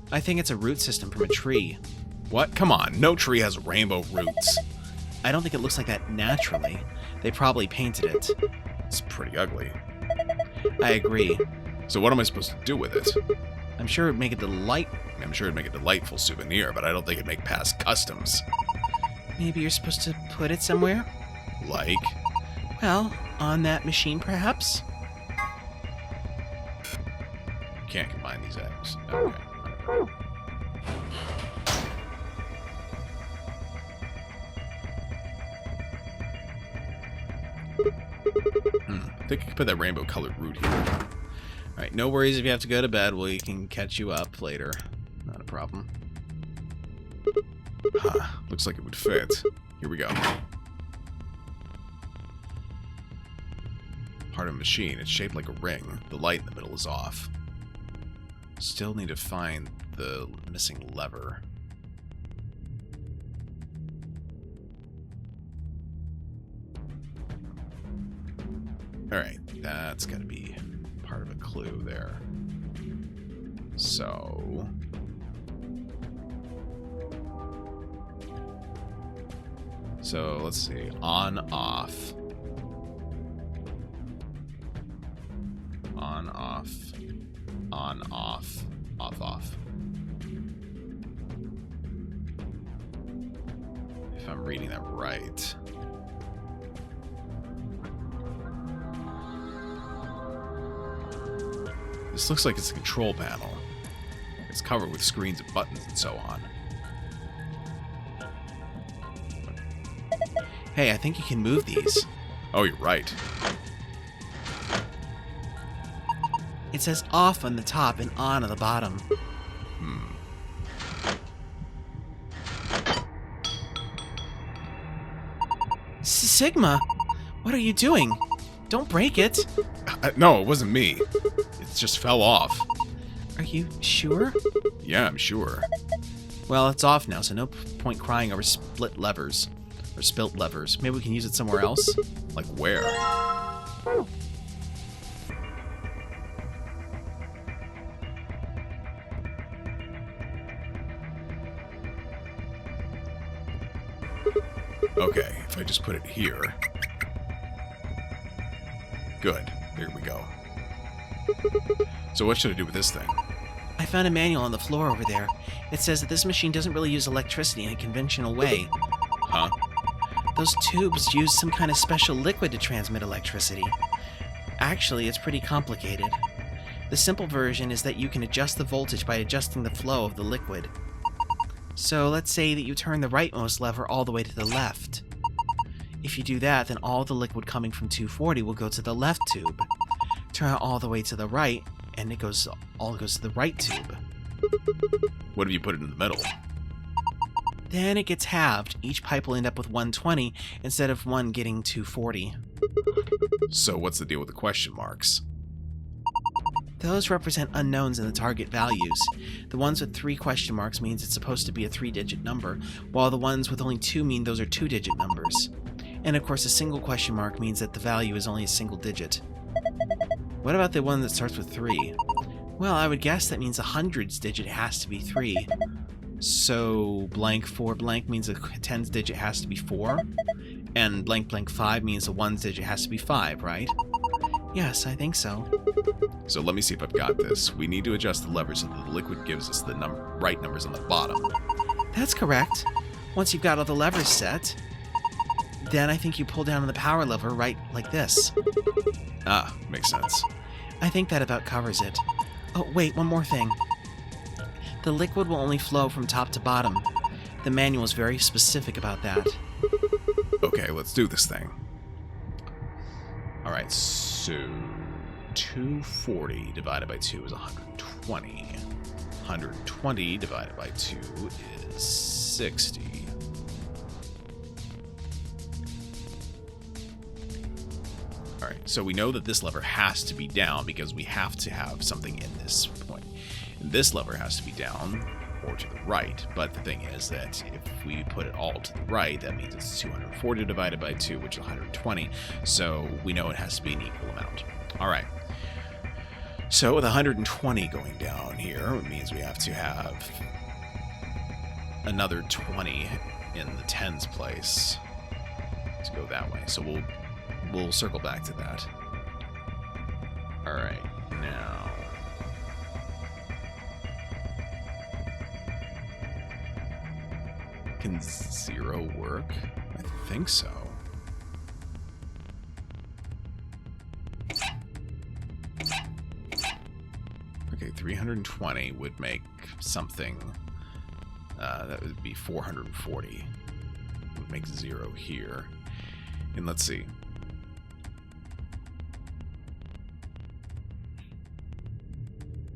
I think it's a root system from a tree. What? Come on, no tree has rainbow roots. I don't think it looks like that naturally. They probably painted it. It's pretty ugly. I agree. So what am I supposed to do with it? I'm sure it'd make it I'm sure it'd make a delightful souvenir, but I don't think it'd make past customs. Maybe you're supposed to put it somewhere? Like? Well, on that machine, perhaps? Can't combine these items. Okay. I think I can put that rainbow-colored root here. Alright, no worries if you have to go to bed. We can catch you up later. Not a problem. Huh, looks like it would fit. Here we go. Part of a machine. It's shaped like a ring. The light in the middle is off. Still need to find the missing lever. Alright, that's gotta be part of a clue there. So... let's see. On, off. On, off. On, off. Off, off. If I'm reading that right. This looks like it's a control panel. It's covered with screens and buttons and so on. Hey, I think you can move these. Oh, you're right. It says off on the top and on the bottom. Sigma, what are you doing? Don't break it. No, it wasn't me. It just fell off. Are you sure? Yeah, I'm sure. Well, it's off now, so no point crying over split levers. Or spilt levers. Maybe we can use it somewhere else? Like where? Okay, if I just put it here. Good. There we go. So what should I do with this thing? I found a manual on the floor over there. It says that this machine doesn't really use electricity in a conventional way. Huh? Those tubes use some kind of special liquid to transmit electricity. Actually, it's pretty complicated. The simple version is that you can adjust the voltage by adjusting the flow of the liquid. So let's say that you turn the rightmost lever all the way to the left. If you do that, then all the liquid coming from 240 will go to the left tube. Turn it all the way to the right, and it all goes to the right tube. What if you put it in the middle? Then it gets halved. Each pipe will end up with 120 instead of one getting 240. So what's the deal with the question marks? Those represent unknowns in the target values. The ones with 3 question marks means it's supposed to be a 3-digit number, while the ones with only 2 mean those are 2-digit numbers. And of course a single question mark means that the value is only a single digit. What about the one that starts with 3? Well, I would guess that means the hundreds digit has to be 3. So blank 4 blank means the tens digit has to be 4, and blank blank 5 means the ones digit has to be 5, right? Yes, I think so. So let me see if I've got this. We need to adjust the levers so that the liquid gives us the right numbers on the bottom. That's correct. Once you've got all the levers set, then I think you pull down on the power lever right like this. Ah, makes sense. I think that about covers it. Oh, wait, one more thing. The liquid will only flow from top to bottom. The manual is very specific about that. Okay, let's do this thing. Alright, so 240 divided by 2 is 120. 120 divided by 2 is 60. Alright, so we know that this lever has to be down because we have to have something in this point. And this lever has to be down or to the right, but the thing is that if we put it all to the right, that means it's 240 divided by 2, which is 120, so we know it has to be an equal amount. Alright, so with 120 going down here, it means we have to have another 20 in the tens place to go that way, so we'll circle back to that. Alright, now... Can 0 work? I think so. Okay, 320 would make something. That would be 440. Would make 0 here. And let's see.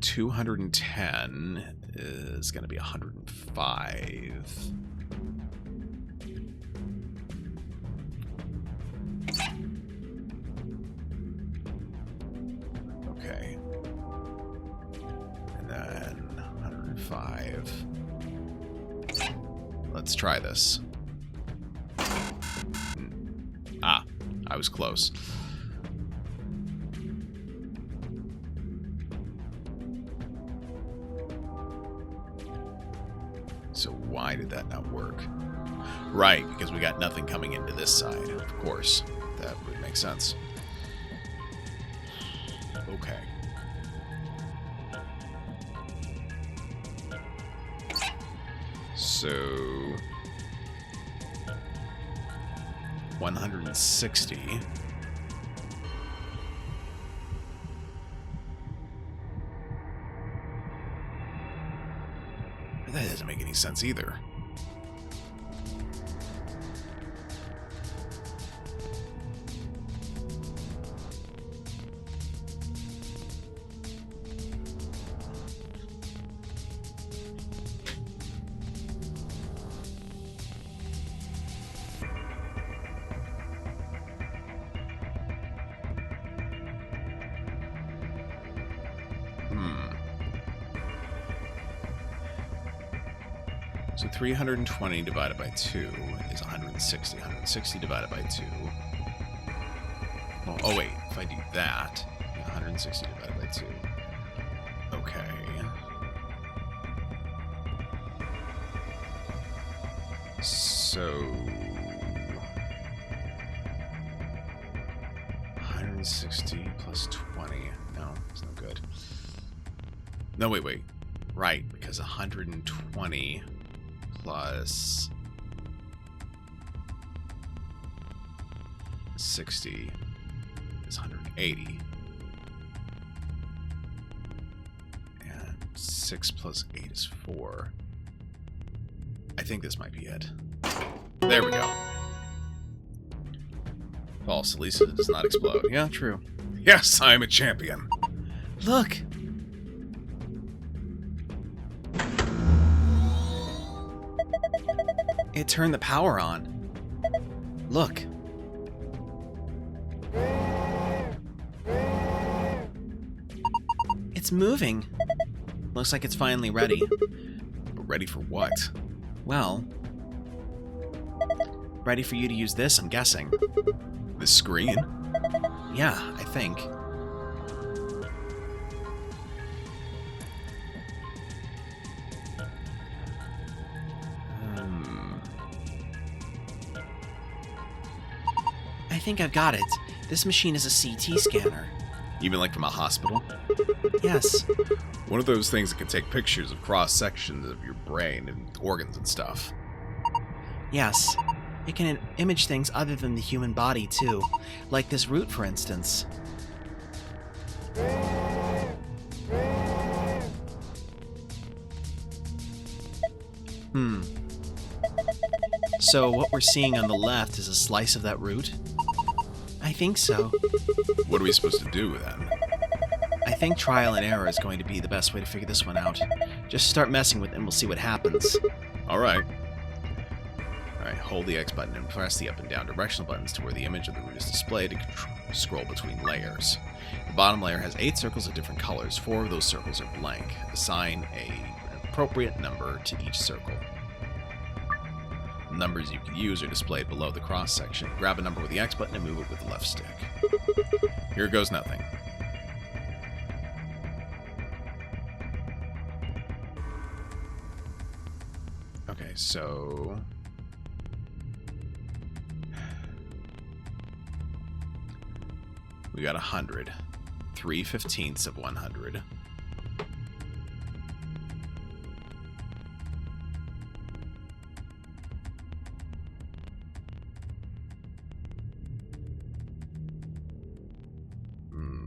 $210 is going to be 105. Okay. And then 105. Let's try this. Ah, I was close. So why did that not work? Right, because we got nothing coming into this side. Of course, that would make sense. Okay. So 160. That doesn't make any sense either. So 320 divided by 2 is 160. 160 divided by 2. Oh wait, if I do that, 160 divided by 2. Okay. So 160 plus 20. No, it's no good. No, wait. Right, because 120 plus 60 is 180. And 6 plus 8 is 4. I think this might be it. There we go. False, at least it does not explode. Yeah, true. Yes, I'm a champion. Look! It turned the power on. Look. It's moving. Looks like it's finally ready. But ready for what? Well, ready for you to use this, I'm guessing. The screen? Yeah, I think. I think I've got it. This machine is a CT scanner. Even like from a hospital? Yes. One of those things that can take pictures of cross-sections of your brain and organs and stuff. Yes. It can image things other than the human body, too. Like this root, for instance. So what we're seeing on the left is a slice of that root? I think so. What are we supposed to do then? I think trial and error is going to be the best way to figure this one out. Just start messing with it and we'll see what happens. Alright. Alright, hold the X button and press the up and down directional buttons to where the image of the root is displayed to scroll between layers. The bottom layer has 8 circles of different colors. 4 of those circles are blank. Assign an appropriate number to each circle. The numbers you can use are displayed below the cross-section. Grab a number with the X button and move it with the left stick. Here goes nothing. Okay, so... we got 100. 3/15 of 100.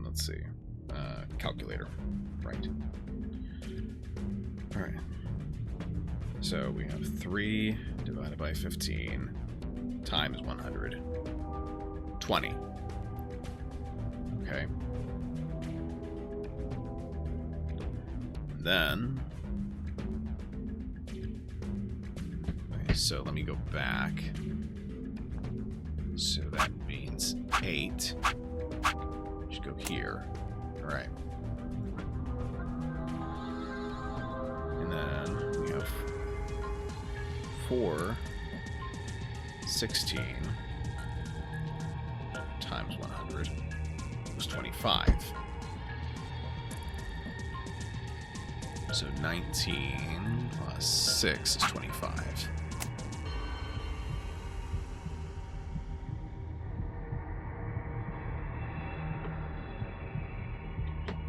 Let's see. Calculator. Right. Alright. So we have 3 divided by 15 times 100. 20. Okay. Then... Okay, so let me go back. So that means 8. Just go here. Alright. And then we have 4, 16 times 100 was 25. So 19 plus 6 is 25.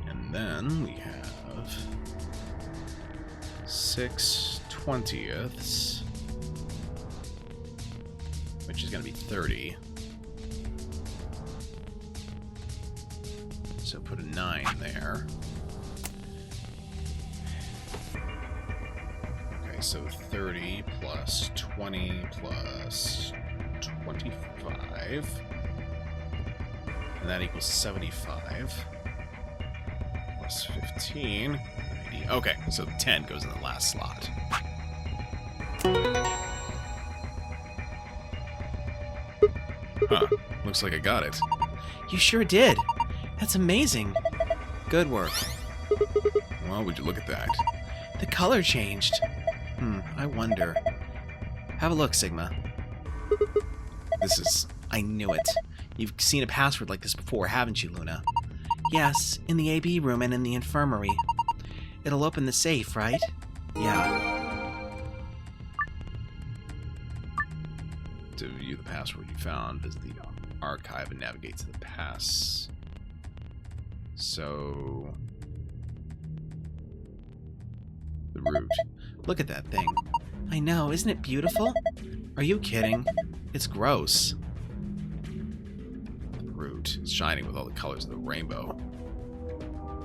And then we have 6/20ths, which is going to be 30. So put a 9 there. Okay, so 30 plus 20 plus 25. And that equals 75. Plus 15. 90. Okay, so 10 goes in the last slot. Huh. Looks like I got it. You sure did. That's amazing. Good work. Well, would you look at that? The color changed. I wonder. Have a look, Sigma. This is... I knew it. You've seen a password like this before, haven't you, Luna? Yes, in the AB room and in the infirmary. It'll open the safe, right? Yeah. To view the password you found, visit the archive and navigate to the pass. So... the root. Look at that thing. I know, isn't it beautiful? Are you kidding? It's gross. The root is shining with all the colors of the rainbow.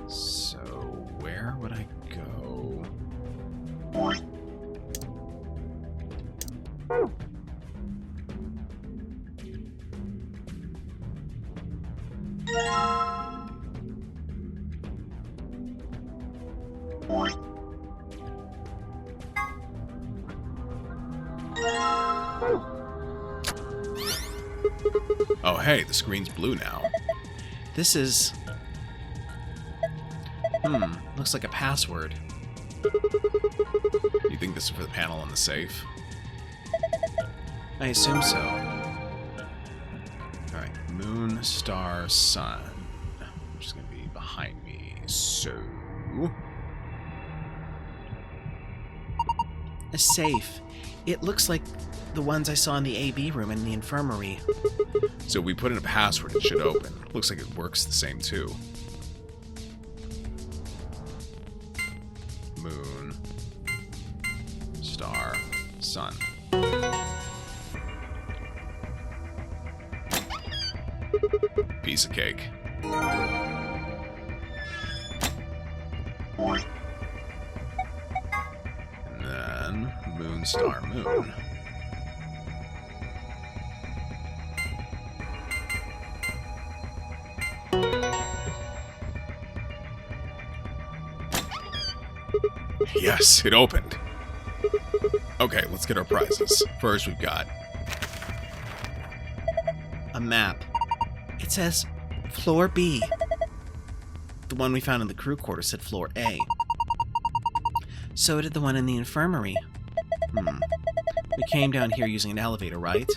So, where would I go? Oh, hey, the screen's blue now. This is... looks like a password. You think this is for the panel on the safe? I assume so. Alright, moon, star, sun. Which is going to be behind me. So... a safe. It looks like the ones I saw in the AB room and the infirmary. So we put in a password, it should open. Looks like it works the same too. Moon, star, sun. Piece of cake. And then moon, star, moon. Yes, it opened. Okay, let's get our prizes. First, we've got a map. It says Floor B. The one we found in the crew quarters said Floor A. So did the one in the infirmary. We came down here using an elevator, right?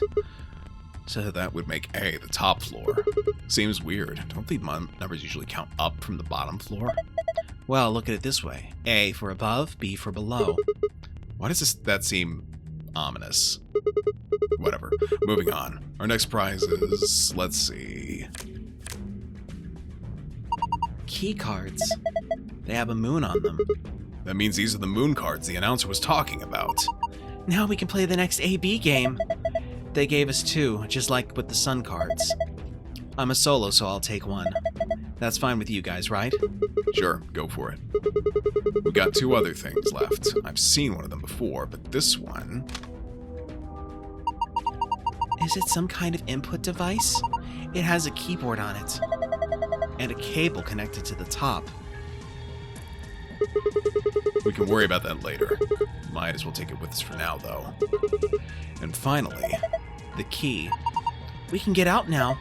So that would make A the top floor. Seems weird. Don't the numbers usually count up from the bottom floor? Well, look at it this way. A for above, B for below. Why does that seem ominous? Whatever. Moving on. Our next prize is... let's see... key cards. They have a moon on them. That means these are the moon cards the announcer was talking about. Now we can play the next AB game. They gave us 2, just like with the sun cards. I'm a solo, so I'll take 1. That's fine with you guys, right? Sure, go for it. We've got 2 other things left. I've seen one of them before, but this one... Is it some kind of input device? It has a keyboard on it. And a cable connected to the top. We can worry about that later. Might as well take it with us for now, though. And finally... The key. We can get out now.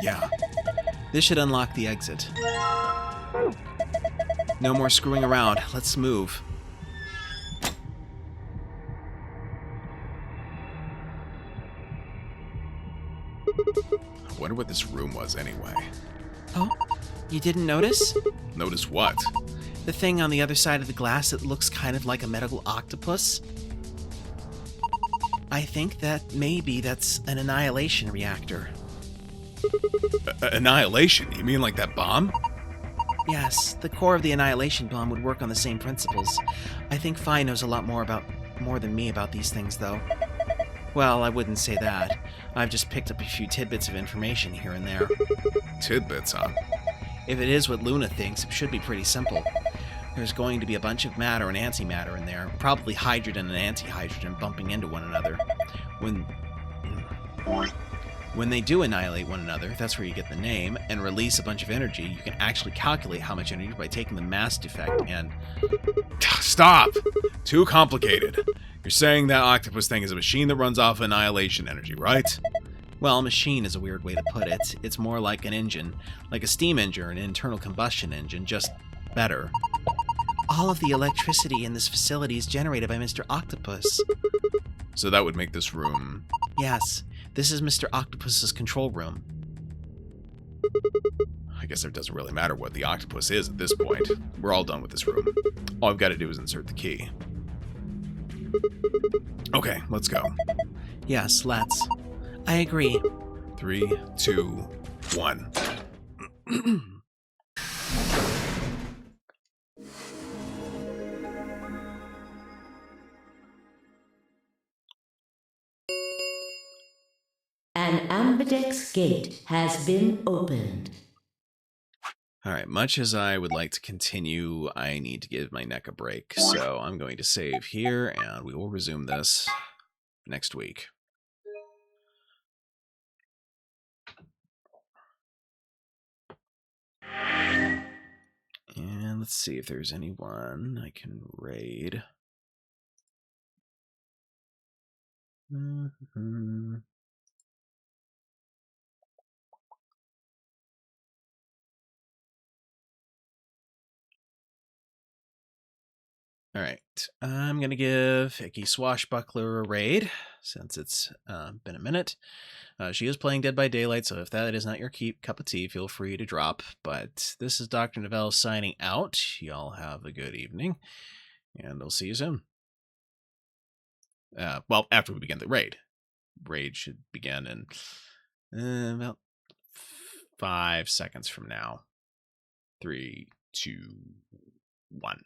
Yeah. This should unlock the exit. No more screwing around. Let's move. I wonder what this room was anyway. Oh? You didn't notice? Notice what? The thing on the other side of the glass that looks kind of like a medical octopus? I think that maybe that's an annihilation reactor. Annihilation? You mean like that bomb? Yes, the core of the annihilation bomb would work on the same principles. I think Phi knows a lot more than me about these things, though. Well, I wouldn't say that. I've just picked up a few tidbits of information here and there. Tidbits, huh? If it is what Luna thinks, it should be pretty simple. There's going to be a bunch of matter and antimatter in there, probably hydrogen and antihydrogen bumping into one another. When they do annihilate one another, that's where you get the name, and release a bunch of energy, you can actually calculate how much energy by taking the mass defect and... Stop! Too complicated. You're saying that octopus thing is a machine that runs off annihilation energy, right? Well, machine is a weird way to put it. It's more like an engine, like a steam engine or an internal combustion engine, just better. All of the electricity in this facility is generated by Mr. Octopus. So that would make this room... Yes, this is Mr. Octopus's control room. I guess it doesn't really matter what the octopus is at this point. We're all done with this room. All I've got to do is insert the key. Okay, let's go. Yes, let's. I agree. 3, 2, 1. An ambidex gate has been opened. Alright, much as I would like to continue, I need to give my neck a break. So I'm going to save here, and we will resume this next week. And let's see if there's anyone I can raid. Alright, I'm going to give Icky Swashbuckler a raid, since it's been a minute. She is playing Dead by Daylight, so if that is not your cup of tea, feel free to drop. But this is Dr. Novelle signing out. Y'all have a good evening, and I'll see you soon. Well, after we begin the raid. Raid should begin in about 5 seconds from now. 3, 2, 1.